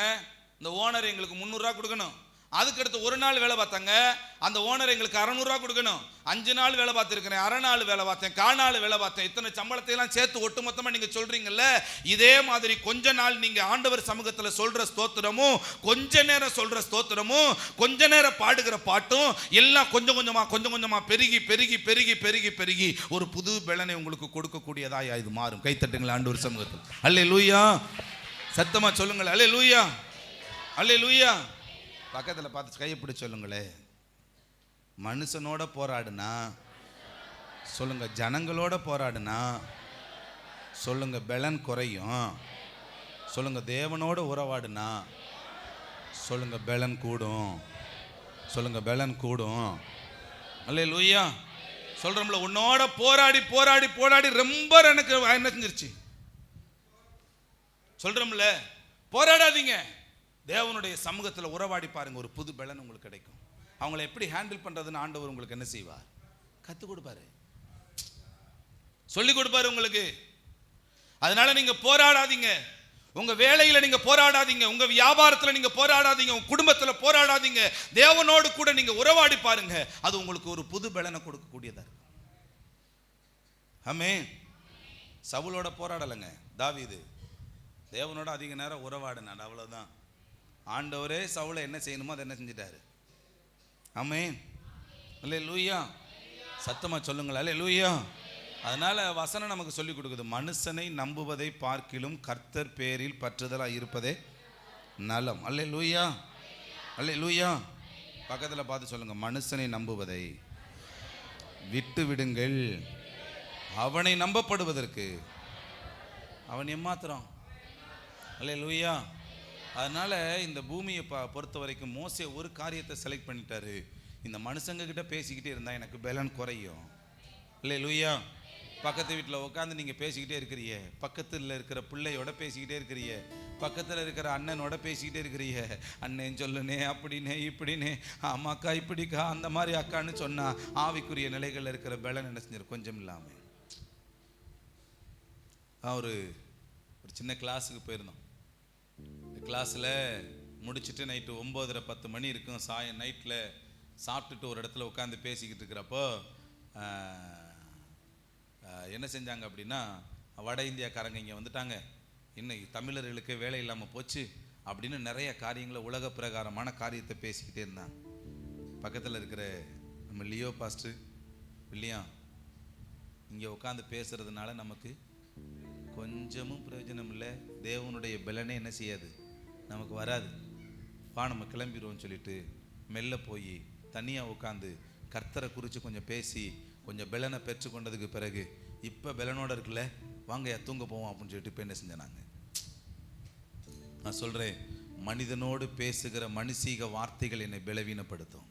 இந்த ஓனர் எங்களுக்கு 300 ரூபா கொடுக்கணும். அதுக்கடுத்து ஒரு நாள் வேலை பார்த்தாங்க, அந்த ஓனர் எங்களுக்கு 600 ரூபா கொடுக்கணும். 5 நாள் வேலை பார்த்துருக்கிறேன், அரை நாள் வேலை பார்த்தேன், காநாள் வேலை பார்த்தேன், இத்தனை சம்பளத்தை எல்லாம் சேர்த்து ஒட்டுமொத்தமா நீங்க சொல்றீங்கல்ல. இதே மாதிரி கொஞ்ச நாள் நீங்க ஆண்டவர் சமூகத்துல சொல்ற ஸ்தோத்திரமும், கொஞ்ச நேரம் சொல்ற ஸ்தோத்திரமும், கொஞ்ச நேரம் பாடுகிற பாட்டும் எல்லாம் கொஞ்சம் கொஞ்சமா கொஞ்சம் கொஞ்சமா பெருகி பெருகி பெருகி பெருகி பெருகி ஒரு புது பலனை உங்களுக்கு கொடுக்கக்கூடியதா இது மாறும். கைத்தட்டுங்களா ஆண்டவர் சமூகத்தில். அல்லேலூயா. சத்தமா சொல்லுங்கள், அல்லேலூயா, அல்லேலூயா. பக்கத்தில் பார்த்து கையை பிடிச்சு சொல்லுங்களே, மனுஷனோட போராடுனா சொல்லுங்க, ஜனங்களோட போராடுனா சொல்லுங்க பலன் குறையும். சொல்லுங்க தேவனோட உறவாடுனா சொல்லுங்க பலன் கூடும். சொல்லுங்க பலன் கூடும். அல்லேலூயா. சொல்றோம்ல, உன்னோட போராடி போராடி போராடி ரொம்ப எனக்கு என்ன செஞ்சிருச்சு சொல்றோம்ல. போராடாதீங்க, தேவனுடைய சமூகத்தில் உறவாடி பாருங்க, ஒரு புது பலன் உங்களுக்கு கிடைக்கும். அவங்களை எப்படி ஹேண்டில் பண்றதுன்னு ஆண்டவர் உங்களுக்கு என்ன செய்வார், கற்றுக் கொடுப்பாரு, சொல்லி கொடுப்பாரு உங்களுக்கு. அதனால நீங்க போராடாதீங்க, உங்க வேலையில நீங்க போராடாதீங்க, உங்க வியாபாரத்துல நீங்க போராடாதீங்க, உங்க குடும்பத்துல போராடாதீங்க. தேவனோடு கூட நீங்க உறவாடி பாருங்க, அது உங்களுக்கு ஒரு புது பலனை கொடுக்கக்கூடியதா இருக்கும். ஆமென். சவுலோட போராடலைங்க தாவீது, தேவனோட அதிக நேரம் உறவாடினார், அவ்வளோதான். ஆண்டவரே சவுலை என்ன செய்யணுமோ அதை என்ன செஞ்சிட்டாரு. ஆமென். அல்லேலூயா. சத்தமா சொல்லுங்களா அல்லேலூயா. அதனால வசனம் நமக்கு சொல்லி கொடுக்குது, மனுஷனை நம்புவதை பார்க்கிலும் கர்த்தர் பேரில் பற்றுதலாக இருப்பதே நலம். அல்லேலூயா. அல்லேலூயா. பக்கத்தில் பார்த்து சொல்லுங்க, மனுஷனை நம்புவதை விட்டு விடுங்கள், அவனை நம்பப்படுவதற்கு அவன் எம்மாத்திரம். அல்லேலூயா. அதனால இந்த பூமியை பொறுத்த வரைக்கும் மோசே ஒரு காரியத்தை செலக்ட் பண்ணிட்டாரு, இந்த மனுஷங்க கிட்ட பேசிக்கிட்டே இருந்தா எனக்கு பலன் குறையும். அல்லேலூயா. பக்கத்து வீட்டில் உட்காந்து நீங்கள் பேசிக்கிட்டே இருக்கிறீங்க, பக்கத்தில் இருக்கிற பிள்ளையோட பேசிக்கிட்டே இருக்கிறீங்க, பக்கத்தில் இருக்கிற அண்ணனோட பேசிக்கிட்டே இருக்கிறீங்க, அண்ணன் சொல்லுனே அப்படின்னே இப்படின்னே, ஆமாக்கா இப்படிக்கா அந்த மாதிரி அக்கான்னு சொன்னா ஆவிக்குரிய நிலைகளில் இருக்கிற பலன் என்ன செஞ்சிரு கொஞ்சம் இல்லாமல். ஒரு சின்ன கிளாஸுக்கு போயிருந்தோம். கிளாஸில் முடிச்சுட்டு நைட்டு 9:30-10 மணி இருக்கும். நைட்டில் சாப்பிட்டுட்டு ஒரு இடத்துல உட்காந்து பேசிக்கிட்டு இருக்கிறப்போ என்ன செஞ்சாங்க அப்படின்னா, வட இந்தியாக்காரங்க இங்கே வந்துட்டாங்க, இன்னைக்கு தமிழர்களுக்கு வேலை இல்லாமல் போச்சு அப்படின்னு நிறைய காரியங்களை உலக பிரகாரமான காரியத்தை பேசிக்கிட்டே இருந்தாங்க. பக்கத்தில் இருக்கிற நம்ம லியோ பாஸ்டர் வில்லியம் இங்கே உட்காந்து பேசுறதுனால நமக்கு கொஞ்சமும் பிரயோஜனம் இல்லை, தேவனுடைய பலனே என்ன செய்யாது நமக்கு வராது, நம்ம கிளம்பிடுவோம்னு சொல்லிட்டு மெல்ல போய் தனியாக உட்காந்து கர்த்தரை குறித்து கொஞ்சம் பேசி கொஞ்சம் பலனை பெற்று கொண்டதுக்கு பிறகு இப்போ பலனோட இருக்குல்ல, வாங்க தூங்க போவோம் அப்படின்னு சொல்லிட்டு இப்போ என்ன செஞ்சாங்க. நான் சொல்கிறேன், மனிதனோடு பேசுகிற மனுஷீக வார்த்தைகள் என்னை பலவீனப்படுத்தும்.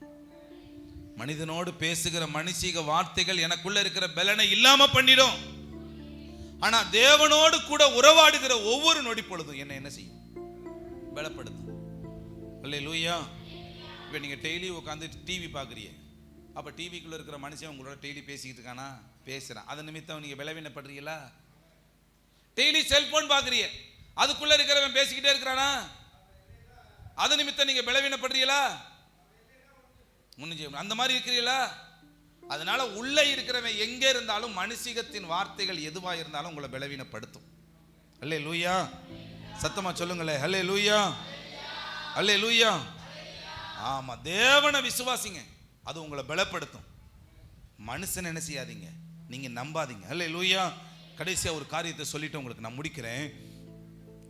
மனிதனோடு பேசுகிற மனுஷீக வார்த்தைகள் எனக்குள்ள இருக்கிற பலனை இல்லாம பண்ணிடும். ஆனா தேவனோடு கூட உறவாடுகிற ஒவ்வொரு நொடி பொழுதும் என்ன செய்யும், பலப்படுத்தும். அல்லேலூயா. இப்போ நீங்கள் டெய்லி உட்காந்து டிவி பார்க்குறீங்க, அப்போ டிவிக்குள்ளே இருக்கிற மனுஷன் உங்களோட டெய்லி பேசிக்கிட்டு இருக்கானா, பேசுகிறான், அது நிமித்தம் நீங்கள் பலவீனப்படுறீங்களா? டெய்லி செல்போன் பார்க்குறீங்க, அதுக்குள்ளே இருக்கிறவன் பேசிக்கிட்டே இருக்கிறானா, அது நிமித்தம் நீங்கள் பலவீனப்படுறீங்களா? அந்த மாதிரி இருக்கிறீங்களா? அதனால உள்ளே இருக்கிறவன் எங்கே இருந்தாலும் மனுஷிகத்தின் வார்த்தைகள் எதுவாக இருந்தாலும் உங்களை பலவீனப்படுத்தும். அல்லேலூயா. சத்தமா சொல்லுங்களே அல்லேலூயா. அல்லேலூயா. ஆமா, தேவனை விசுவாசிங்க, அது உங்களை பலப்படுத்தும். மனுஷன் என்ன செய்யாதீங்க, நீங்க நம்பாதீங்க. அல்லேலூயா. கடைசியா ஒரு காரியத்தை சொல்லிட்டு உங்களுக்கு நான் முடிக்கிறேன்.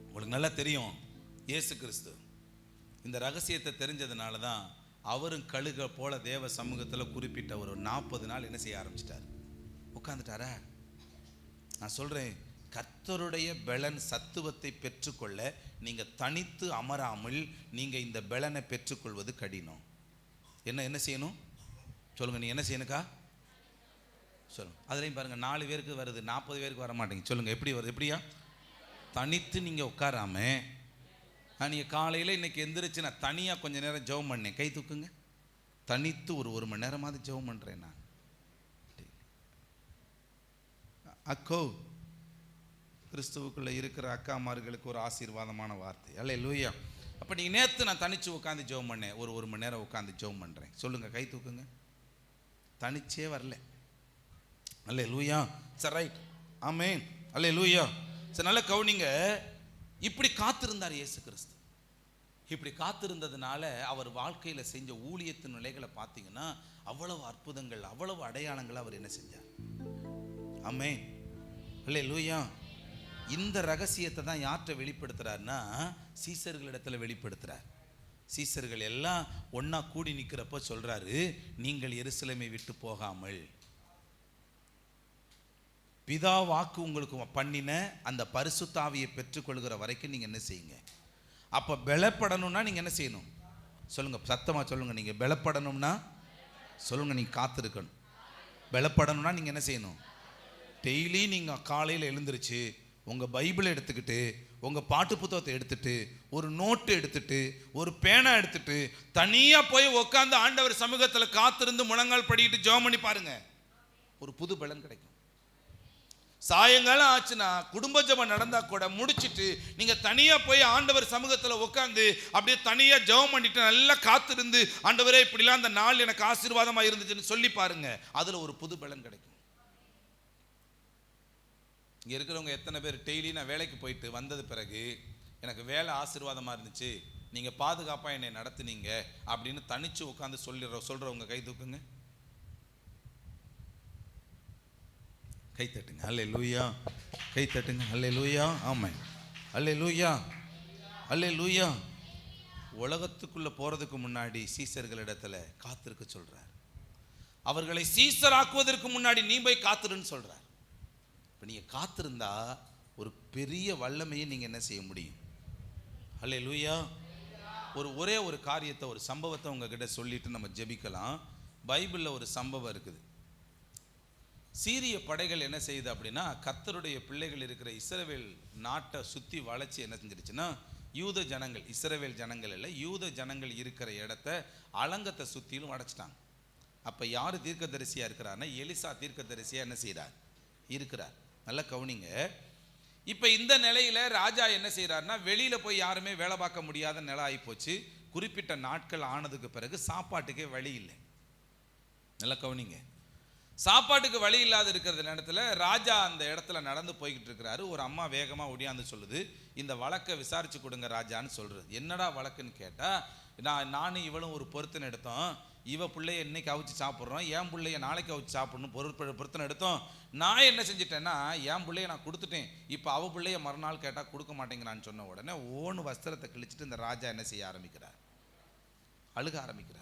உங்களுக்கு நல்லா தெரியும், இயேசு கிறிஸ்து இந்த ரகசியத்தை தெரிஞ்சதுனால தான் அவரும் கழுக போல தேவ சமூகத்தில் குறிப்பிட்ட ஒரு 40 நாள் என்ன செய்ய ஆரம்பிச்சிட்டார், உட்காந்துட்டாரா. நான் சொல்றேன், கர்த்தருடைய பலன் சத்துவத்தை பெற்றுக்கொள்ள நீங்க தனித்து அமராமல் நீங்க இந்த பலனை பெற்றுக்கொள்வது கடினம். என்ன செய்யணும் சொல்லுங்க, நீ என்ன செய்யணுக்கா சொல்லுங்க. அதுலேயும் பாருங்க, 4 பேருக்கு வருது, 40 பேருக்கு வர மாட்டேங்க. சொல்லுங்க எப்படி வருது? எப்படியா? தனித்து நீங்க உட்காராம, நீங்கள் காலையில் இன்னைக்கு எந்திரிச்சு நான் தனியாக கொஞ்சம் நேரம் ஜெபம் பண்ணேன், கை தூக்குங்க. தனித்து ஒரு மணி நேரமாவது ஜெபம் பண்ணுறேன் நான். அக்கோ, கிறிஸ்துவுக்குள்ளே இருக்கிற அக்காமார்களுக்கு ஒரு ஆசீர்வாதமான வார்த்தை. அல்லேலூயா. அப்போ நீங்கள் நேற்று நான் தனித்து உட்காந்து ஜெபம் பண்ணேன், ஒரு மணி நேரம் உட்காந்து ஜெபம் பண்ணுறேன், சொல்லுங்கள், கை தூக்குங்க. தனிச்சே வரல. அல்லேலூயா. சரி, ரைட், ஆமென். அல்லேலூயா. சரி, நல்ல கவுனிங்க. இப்படி காத்திருந்தார் இயேசு கிறிஸ்து. இப்படி காத்திருந்ததுனால அவர் வாழ்க்கையில் செஞ்ச ஊழியத்தின் நிலைகளை பார்த்தீங்கன்னா அவ்வளவு அற்புதங்கள், அவ்வளவு அடையாளங்கள் அவர் என்ன செஞ்சார். ஆமென். அல்லேலூயா. இந்த ரகசியத்தை தான் யார்கிட்ட வெளிப்படுத்துறாருன்னா சீசர்களிடத்துல வெளிப்படுத்துறார். சீசர்கள் எல்லாம் ஒன்னா கூடி நிற்கிறப்ப சொல்றாரு, நீங்கள் எருசலேமை விட்டு போகாமல் பிதா வாக்கு உங்களுக்கு பண்ணின அந்த பரிசுத்த ஆவியை பெற்றுக்கொள்கிற வரைக்கும் நீங்க என்ன செய்யுங்க. அப்ப பலப்படணும்னா நீங்க என்ன செய்யணும் சொல்லுங்க, சத்தமா சொல்லுங்க. நீங்க பலப்படணும்னா சொல்லுங்க, நீங்க காத்திருக்கணும். பலப்படணும்னா நீங்க என்ன செய்யணும், டெய்லி நீங்க காலையில் எழுந்திருச்சு உங்க பைபிளை எடுத்துக்கிட்டு, உங்க பாட்டு புத்தகத்தை எடுத்துட்டு, ஒரு நோட்டு எடுத்துட்டு, ஒரு பேனா எடுத்துட்டு, தனியா போய் உட்காந்து ஆண்டவர் சமூகத்துல காத்திருந்து முழங்கால் படிக்கிட்டு ஜெபம் பண்ணி பாருங்க, ஒரு புது பலன் கிடைக்கும். சாயங்காலம் ஆச்சுன்னா குடும்ப ஜெபம் நடந்தா கூட முடிச்சிட்டு நீங்க தனியா போய் ஆண்டவர் சமூகத்துல உட்காந்து அப்படியே தனியா ஜெபம் பண்ணிட்டு நல்லா காத்திருந்து, ஆண்டவரே இப்படிலாம் அந்த நாள் எனக்கு ஆசீர்வாதமா இருந்துச்சுன்னு சொல்லி பாருங்க, அதுல ஒரு புது பலன் கிடைக்கும். இங்கே இருக்கிறவங்க எத்தனை பேர் டெய்லி நான் வேலைக்கு போயிட்டு வந்தது பிறகு எனக்கு வேலை ஆசீர்வாதமாக இருந்துச்சு, நீங்கள் பாதுகாப்பாக என்னை நடத்துனீங்க அப்படின்னு தனிச்சு உட்காந்து சொல்கிறவங்க கை தூக்குங்க, கை தட்டுங்க. அல்லேலூயா, கை தட்டுங்க. அல்லேலூயா, ஆமென். அல்லேலூயா, அல்லேலூயா. உலகத்துக்குள்ளே போகிறதுக்கு முன்னாடி சீசர்களிடத்துல காத்திருக்க சொல்கிறார். அவர்களை சீசராக்குவதற்கு முன்னாடி நீ போய் காத்திருன்னு சொல்கிறார். இப்போ நீங்கள் காத்திருந்தா ஒரு பெரிய வல்லமையை நீங்கள் என்ன செய்ய முடியும்? அல்லேலூயா. ஒரே ஒரு காரியத்தை, ஒரு சம்பவத்தை உங்ககிட்ட சொல்லிட்டு நம்ம ஜெபிக்கலாம். பைபிளில் ஒரு சம்பவம் இருக்குது. சீரிய படைகள் என்ன செய்யுது அப்படின்னா, கர்த்தருடைய பிள்ளைகள் இருக்கிற இஸ்ரவேல் நாட்டை சுற்றி வளைச்சி என்ன செஞ்சிருச்சுன்னா, யூத ஜனங்கள், இஸ்ரவேல் ஜனங்கள் இல்லை, யூத ஜனங்கள் இருக்கிற இடத்த அலங்கத்தை சுற்றிலும் அடைச்சிட்டாங்க. அப்போ யார் தீர்க்கதரிசியாக இருக்கிறாருன்னா, எலிசா தீர்க்கதரிசியாக என்ன செய்கிறார்? இருக்கிறார். நல்லா கவனிங்க. இப்போ இந்த நிலையில் ராஜா என்ன செய்கிறாருன்னா, வெளியில் போய் யாருமே வேலை பார்க்க முடியாத நிலை ஆகிப்போச்சு. குறிப்பிட்ட நாட்கள் ஆனதுக்கு பிறகு சாப்பாட்டுக்கே வழி இல்லை. நல்லா கவனிங்க. சாப்பாட்டுக்கு வழி இல்லாத இருக்கிற நேரத்தில் ராஜா அந்த இடத்துல நடந்து போய்கிட்டு இருக்கிறாரு. ஒரு அம்மா வேகமாக ஒடியாந்து சொல்லுது, இந்த வழக்கை விசாரிச்சு கொடுங்க ராஜான்னு சொல்கிறது. என்னடா வழக்குன்னு கேட்டால், நானும் இவளும் ஒரு பொருத்தனை எடுத்தோம், இவ பிள்ளைய இன்னைக்கு அவிச்சு சாப்பிட்றோம், என் பிள்ளைய நாளைக்கு அவிச்சு சாப்பிடணும் பொருத்தனை எடுத்தோம். நான் என்ன செஞ்சிட்டேன்னா, என் பிள்ளைய நான் கொடுத்துட்டேன், இப்போ அவ பிள்ளைய மறுநாள் கேட்டால் கொடுக்க மாட்டேங்கிறான்னு சொன்ன உடனே ஓன்னு வஸ்திரத்தை கிழிச்சிட்டு இந்த ராஜா என்ன செய்ய ஆரம்பிக்கிறார்? அழுக ஆரம்பிக்கிறார்.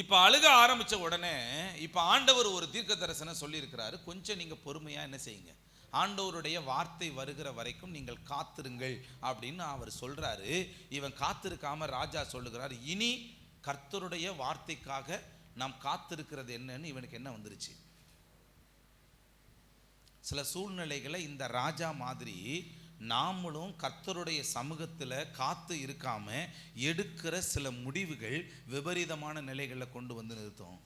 இப்போ அழுக ஆரம்பித்த உடனே இப்போ ஆண்டவர் ஒரு தீர்க்க தரிசனம் சொல்லியிருக்கிறாரு, கொஞ்சம் நீங்கள் பொறுமையாக என்ன செய்யுங்க, ஆண்டவருடைய வார்த்தை வருகிற வரைக்கும் நீங்கள் காத்திருங்கள் அப்படின்னு அவர் சொல்கிறாரு. இவன் காத்திருக்காம ராஜா சொல்லுகிறார், இனி கர்த்தருடைய வார்த்தைக்காக நாம் காத்திருக்கிறது என்னன்னு இவனுக்கு என்ன வந்துருச்சு? சில சூழ்நிலைகளை இந்த ராஜா மாதிரி நாமளும் கர்த்தருடைய சமூகத்தில் காத்து இருக்காம எடுக்கிற சில முடிவுகள் விபரீதமான நிலைகளை கொண்டு வந்து நிறுத்தும்.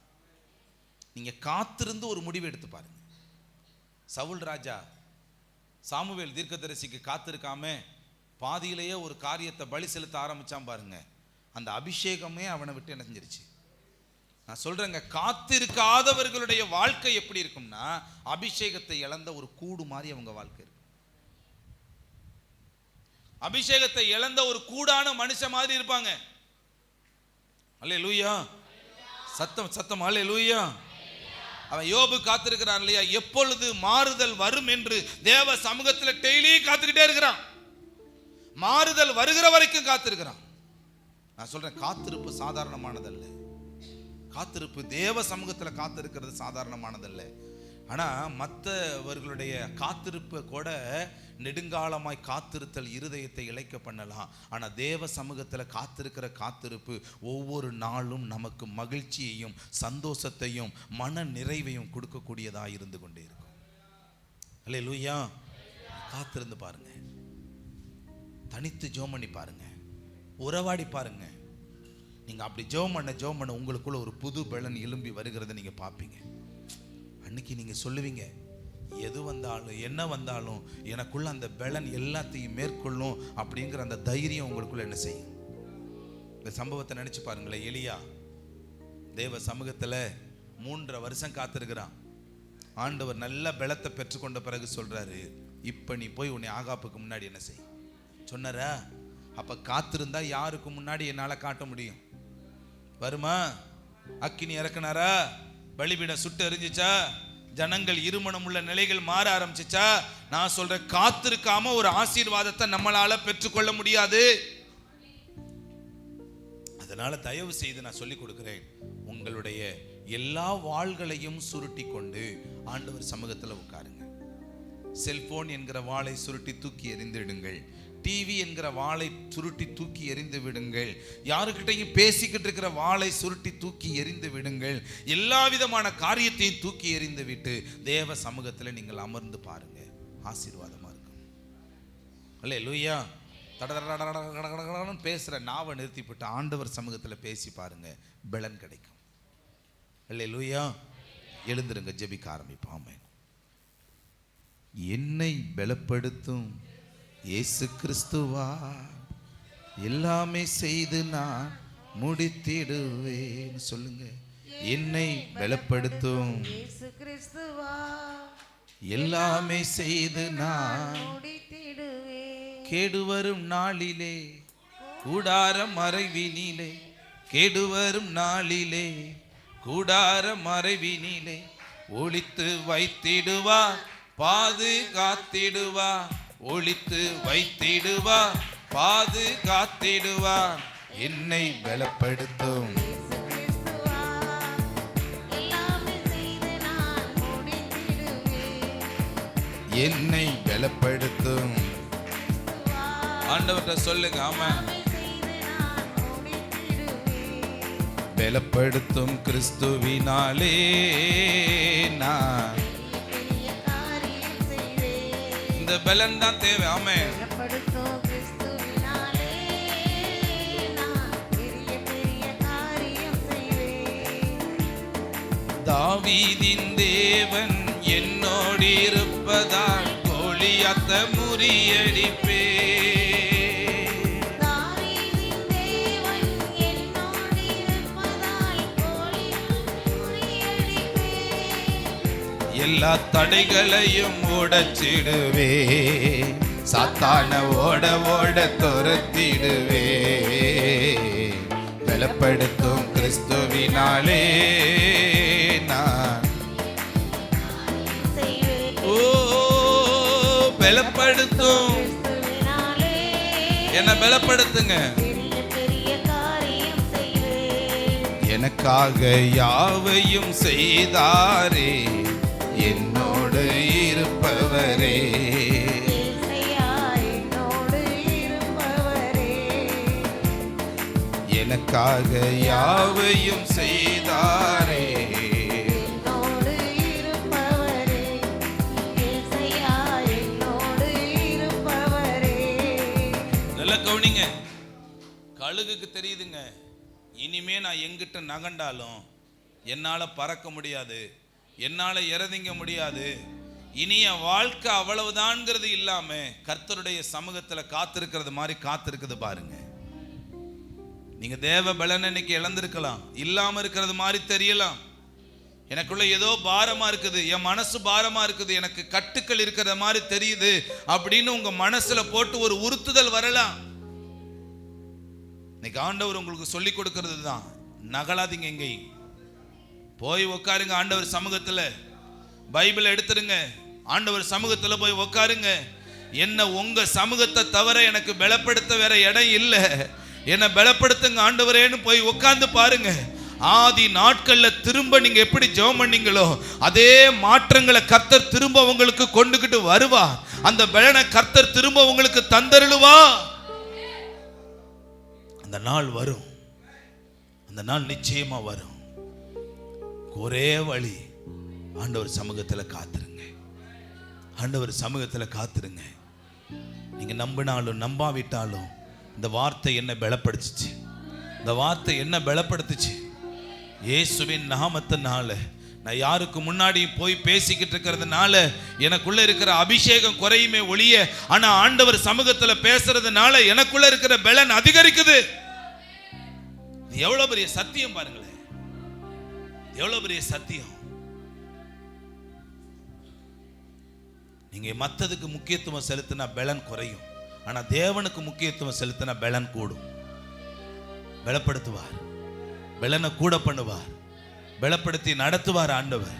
நீங்க காத்திருந்து ஒரு முடிவு எடுத்து பாருங்க. சவுல் ராஜா சாமுவேல் தீர்க்கதரிசிக்கு காத்திருக்காம பாதியிலேயே ஒரு காரியத்தை பலி செலுத்த ஆரம்பிச்சான் பாருங்க. அந்த அபிஷேகமே அவனை விட்டு என்ன செஞ்சிருச்சு? நான் சொல்றேங்க, காத்திருக்காதவர்களுடைய வாழ்க்கை எப்படி இருக்கும்னா, அபிஷேகத்தை இழந்த ஒரு கூடு மாதிரி அவங்க வாழ்க்கை இருக்கும். அபிஷேகத்தை இழந்த ஒரு கூடான மனுஷன் மாதிரி இருப்பாங்க. அல்லேலூயா, சத்தம் அல்லேலூயா. அவன் யோபு காத்திருக்கிறான் இல்லையா, எப்பொழுது மாறுதல் வரும் என்று தேவ சமூகத்தில் டெய்லி காத்துக்கிட்டே இருக்கிறான். மாறுதல் வருகிற வரைக்கும் காத்திருக்கிறான். நான் சொல்றேன், காத்திருப்பு சாதாரணமானதல்ல. காத்திருப்பு தேவ சமூகத்தில் காத்திருக்கிறது சாதாரணமானதல்ல. ஆனால் மற்றவர்களுடைய காத்திருப்பை கூட நெடுங்காலமாய் காத்திருத்தல் இருதயத்தை இழைக்க பண்ணலாம். ஆனால் தேவ சமூகத்தில் காத்திருக்கிற காத்திருப்பு ஒவ்வொரு நாளும் நமக்கு மகிழ்ச்சியையும் சந்தோஷத்தையும் மன நிறைவையும் கொடுக்கக்கூடியதாக இருந்து கொண்டே இருக்கும். அல்லேலூயா. காத்திருந்து பாருங்க, தனித்து ஜெபம் பண்ணி பாருங்க, உறவாடி பாருங்க. நீங்கள் அப்படி ஜெபம் பண்ண உங்களுக்குள்ள ஒரு புது பலன் எழும்பி வருகிறத நீங்கள் பார்ப்பீங்க. அன்னைக்கு நீங்கள் சொல்லுவீங்க, எது வந்தாலும் என்ன வந்தாலும் எனக்குள்ள அந்த பலன் எல்லாத்தையும் மேற்கொள்ளும் அப்படிங்கிற அந்த தைரியம் உங்களுக்குள்ள என்ன செய்யும்? இந்த சம்பவத்தை நினைச்சு பாருங்களேன். எலியா தேவ சமூகத்தில் 3.5 வருஷம் காத்திருக்கிறான். ஆண்டவர் நல்ல பலத்தை பெற்றுக்கொண்ட பிறகு சொல்றாரு, இப்போ நீ போய் உன்னை ஆகாப்புக்கு முன்னாடி என்ன செய் சொன்னாரா? அப்போ காத்திருந்தா யாருக்கு முன்னாடி என்னால் காட்ட முடியும்? வருமா? அக்கினி இறக்குனாரா? பலிபீடம் சுட்டு எரிஞ்சிச்சா? ஜனங்கள் இருமணம் உள்ள நிலைகள் மாற ஆரம்பிச்சிச்சா? நான் சொல்றேன், காத்திருக்காம ஒரு ஆசீர்வாதத்தை நம்மளால பெற்றுக்கொள்ள முடியாது. அதனால தயவு செய்து நான் சொல்லிக் கொடுக்கிறேன், உங்களுடைய எல்லா வாள்களையும் சுருட்டி கொண்டு ஆண்டவர் சமூகத்தில் உட்காருங்க. செல்போன் என்கிற வாளை சுருட்டி தூக்கி எறிந்துடுங்கள். டிவி என்கிற வாளை சுருட்டி தூக்கி எறிந்து விடுங்கள். யாருக்கிட்டையும் பேசிக்கிட்டு இருக்கிற வாளை சுருட்டி தூக்கி எறிந்து விடுங்கள். எல்லா விதமான காரியத்தையும் தூக்கி எறிந்து விட்டு தேவ சமூகத்தில் நீங்கள் அமர்ந்து பாருங்க, ஆசீர்வாதமா இருக்கும். அல்லேலூயா. தடதடன்னு பேசுற நாவை நிறுத்திவிட்டு ஆண்டவர் சமூகத்தில் பேசி பாருங்க, பலன் கிடைக்கும். அல்லேலூயா. எழுந்திருங்க, ஜெபிக்க ஆரம்பிப்போம். ஆமென். என்னை பலப்படுத்தும் இயேசு கிறிஸ்துவா, எல்லாமே செய்து நான் முடித்திடுவேன். சொல்லுங்க, என்னை பலப்படுத்தும் இயேசு கிறிஸ்துவா, எல்லாமே செய்து நான் முடித்திடுவேன். கேடுவரும் நாளிலே கூடார மறைவினிலே, கேடுவரும் நாளிலே கூடார மறைவினிலே ஒளித்து வைத்திடுவா, பாதுகாத்திடுவா, ஒளித்து வைத்திடுவா, பாதுகாத்திடுவா, என்னை பலப்படுத்தும். இயேசு கிறிஸ்துவா, எல்லாமே செய்து நான் முடித்திடுவேன். என்னை பலப்படுத்தும். கிறிஸ்துவா, ஆண்டவர்கிட்ட சொல்லுங்க. ஆமா, எல்லாமே செய்து நான் முடித்திடுவேன். பலப்படுத்தும் கிறிஸ்துவினாலே நான் பெரிய காரியம் செய்வேன். இந்த பலன் தான் தேவை. ஆமே, பலப்படுத்தும் கிறிஸ்துவினாலே நான் பெரிய பெரிய காரியம் செய்வேன். தாவீதின் தேவன் என்னோடு இருப்பதால் கோலியாத்த முறியடிப்பே. தாவீதின் தேவன் என்னோடு இருப்பதால் கோலியாத் முறியடிப்பேன். எல்லா தடைகளையும் உடைச்சிடுவே, சாத்தான ஓட ஓட துரத்திடுவே. பலப்படுத்தும் கிறிஸ்துவினாலே நான் செய்வேன். ஓ பலப்படுத்தும். கிறிஸ்துவினாலே என்ன பலப்படுத்துங்க. பெரிய பெரிய காரியம் செய்வேன். எனக்காக யாவையும் செய்தாரே, என்னோடு இருப்பவரே. இயேசையா என்னோடு இருப்பவரே. எனக்காக யாவையும் செய்தாரே. என்னோடு இருப்பவரே. இயேசையா என்னோடு இருப்பவரே. நல்ல கவனிங்க. கழுகுக்கு தெரியுதுங்க, இனிமே நான் எங்கிட்ட நகண்டாலும் என்னால பறக்க முடியாது, என்னால இறதிங்க முடியாது, இனி என் வாழ்க்கை அவ்வளவுதான்ங்கிறது இல்லாம கர்த்தருடைய சமூகத்துல காத்திருக்கிறது மாதிரி காத்திருக்குது பாருங்க. நீங்க தேவ பலன் இன்னைக்கு இழந்திருக்கலாம், இல்லாம இருக்கிறது மாதிரி தெரியலாம். எனக்குள்ள ஏதோ பாரமா இருக்குது, என் மனசு பாரமா இருக்குது, எனக்கு கட்டுக்கள் இருக்கிற மாதிரி தெரியுது அப்படின்னு உங்க மனசுல போட்டு ஒரு உறுத்துதல் வரலாம். இன்னைக்கு ஆண்டவர் உங்களுக்கு சொல்லி கொடுக்கிறது தான், நகலாதீங்க. எங்கேயும் போய் உட்காருங்க ஆண்டவர் சமூகத்துல, பைபிளை எடுத்துருங்க, ஆண்டவர் சமூகத்துல போய் உட்காருங்க. என்ன உங்க சமூகத்தை தவிர எனக்கு பலப்படுத்த வேற இடம் இல்லை, என்ன பலப்படுத்துங்க ஆண்டவரேன்னு போய் உட்கார்ந்து பாருங்க. ஆதி நாட்கள்ல திரும்ப நீங்க எப்படி ஜெபம் பண்ணீங்களோ அதே மாற்றங்களை கர்த்தர் திரும்ப உங்களுக்கு கொண்டுகிட்டு வருவா. அந்த பலனை கர்த்தர் திரும்ப உங்களுக்கு தந்தருளுவா. அந்த நாள் வரும், அந்த நாள் நிச்சயமா வரும். ஒரே வழி, ஆண்டவர் சமூகத்துல காத்துருங்க, ஆண்டவர் சமூகத்துல காத்துருங்க. நீங்க நம்பினாலும் நம்பாவிட்டாலும் இந்த வார்த்தை என்ன பலப்படுத்துச்சு, இந்த வார்த்தை என்ன பலப்படுத்துச்சு. இயேசுவின் நாமத்தினால நான் யாருக்கு முன்னாடி போய் பேசிக்கிட்டு இருக்கிறதுனால எனக்குள்ள இருக்கிற அபிஷேகம் குறையுமே ஒழிய, ஆனா ஆண்டவர் சமூகத்துல பேசுறதுனால எனக்குள்ள இருக்கிற பலன் அதிகரிக்குது. இது எவ்வளவு பெரிய சத்தியம் பாருங்களேன், எவ்வளவு பெரிய சத்தியம். நீங்க மத்ததுக்கு முக்கியத்துவம் செலுத்தினா பலன் குறையும், ஆனா தேவனுக்கு முக்கியத்துவம் செலுத்தினா பலன் கூடும். பலப்படுத்துவார், பலனை கூட பண்ணுவார், பலப்படுத்தி நடத்துவார் ஆண்டவர்.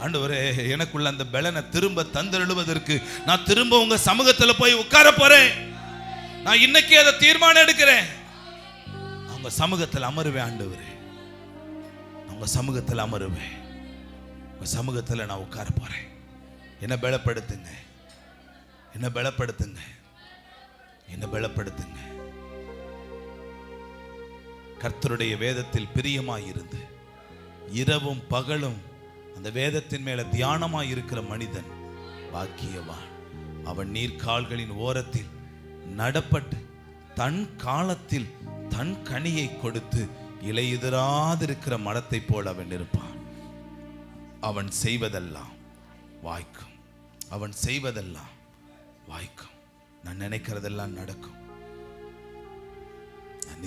ஆண்டவரே, எனக்குள்ள அந்த பலனை திரும்ப தந்தருளுவதற்கு நான் திரும்ப உங்க சமூகத்துல போய் உட்கார போறேன். நான் இன்னைக்கு அதை தீர்மானம் எடுக்கிறேன். உங்க சமூகத்தில் அமருவேன் ஆண்டவரே, உங்க சமூகத்தில் அமருவேன், உங்க சமூகத்தில் நான் உட்கார போறேன். என்ன பலப்படுத்துங்க, என்ன பலப்படுத்துங்க, என்ன பலப்படுத்துங்க. கர்த்தருடைய வேதத்தில் பிரியமாயிருந்து இரவும் பகலும் அந்த வேதத்தின் மேல தியானமாய் இருக்கிற மனிதன் பாக்கியவான். அவன் நீர்க்கால்களின் ஓரத்தில் நடப்பட்டு தன் காலத்தில் தன் கனியை கொடுத்து இலையுதிராதிருக்கிற மரத்தை போல் அவன் இருப்பான். அவன் செய்வதெல்லாம் வாய்க்கும், அவன் செய்வதெல்லாம் வாய்க்கும். நான் நினைக்கிறதெல்லாம் நடக்கும்.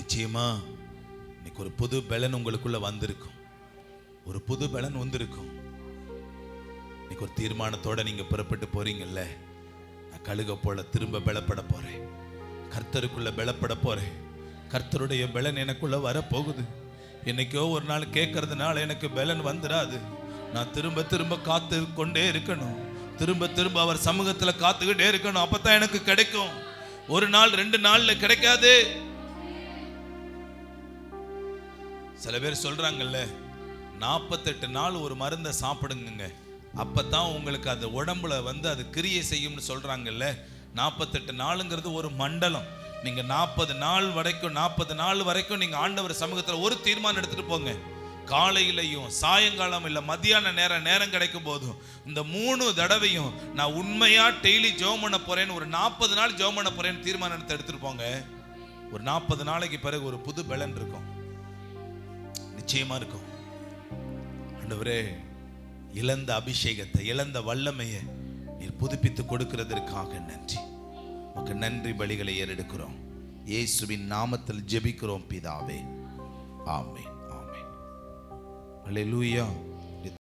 நிச்சயமா இன்னைக்கு ஒரு புது பலன் உங்களுக்குள்ள வந்திருக்கும், ஒரு புது பலன் வந்திருக்கும். இன்னைக்கு ஒரு தீர்மானத்தோட நீங்க புறப்பட்டு போறீங்கல்ல, நான் கழுக போல திரும்ப பலப்பட போறேன், கர்த்தருக்குள்ள பலப்பட போறேன், கர்த்தருடைய பலன் எனக்குள்ள வரப்போகுது. என்னைக்கோ ஒரு நாள் கேட்கறதுனால எனக்கு பலன் வந்துடாது. நான் திரும்ப திரும்ப காத்து கொண்டே இருக்கணும், திரும்ப திரும்ப அவர் சமூகத்துல காத்துக்கிட்டே இருக்கணும். அப்பதான் எனக்கு கிடைக்கும். ஒரு நாள் 2 நாள்ல கிடைக்காது. சில பேர் சொல்றாங்கல்ல, 48 நாள் ஒரு மருந்தை சாப்பிடுங்க, அப்பதான் உங்களுக்கு அது உடம்புல அது கிரியை செய்யும்னு சொல்றாங்கல்ல. 48 நாளுங்கிறது ஒரு மண்டலம். நீங்க 40 நாள் வரைக்கும் நீங்க ஆண்டவர் சமூகத்துல ஒரு தீர்மானம் எடுத்துட்டு போங்க. காலையிலையும் சாயங்காலம் இல்ல மத்தியான நேரம் கிடைக்கும் போதும் இந்த 3 தடவையும் நான் உண்மையா டெய்லி ஜெபம் பண்ண போறேன்னு, ஒரு 40 நாள் ஜெபம் பண்ண போறேன்னு தீர்மானம் எடுத்துட்டு போங்க. ஒரு 40 நாளைக்கு பிறகு ஒரு புது பலன் இருக்கும், நிச்சயமா இருக்கும். ஆண்டவரே, இழந்த அபிஷேகத்தை, இழந்த வல்லமையை நீர் புதுப்பித்து கொடுக்கிறதற்காக நன்றி. உமக்கு நன்றி பலிகளை ஏறெடுக்கிறோம். இயேசுவின் நாமத்தில் ஜெபிக்கிறோம் பிதாவே, ஆமென். ஆமென். அல்லேலூயா.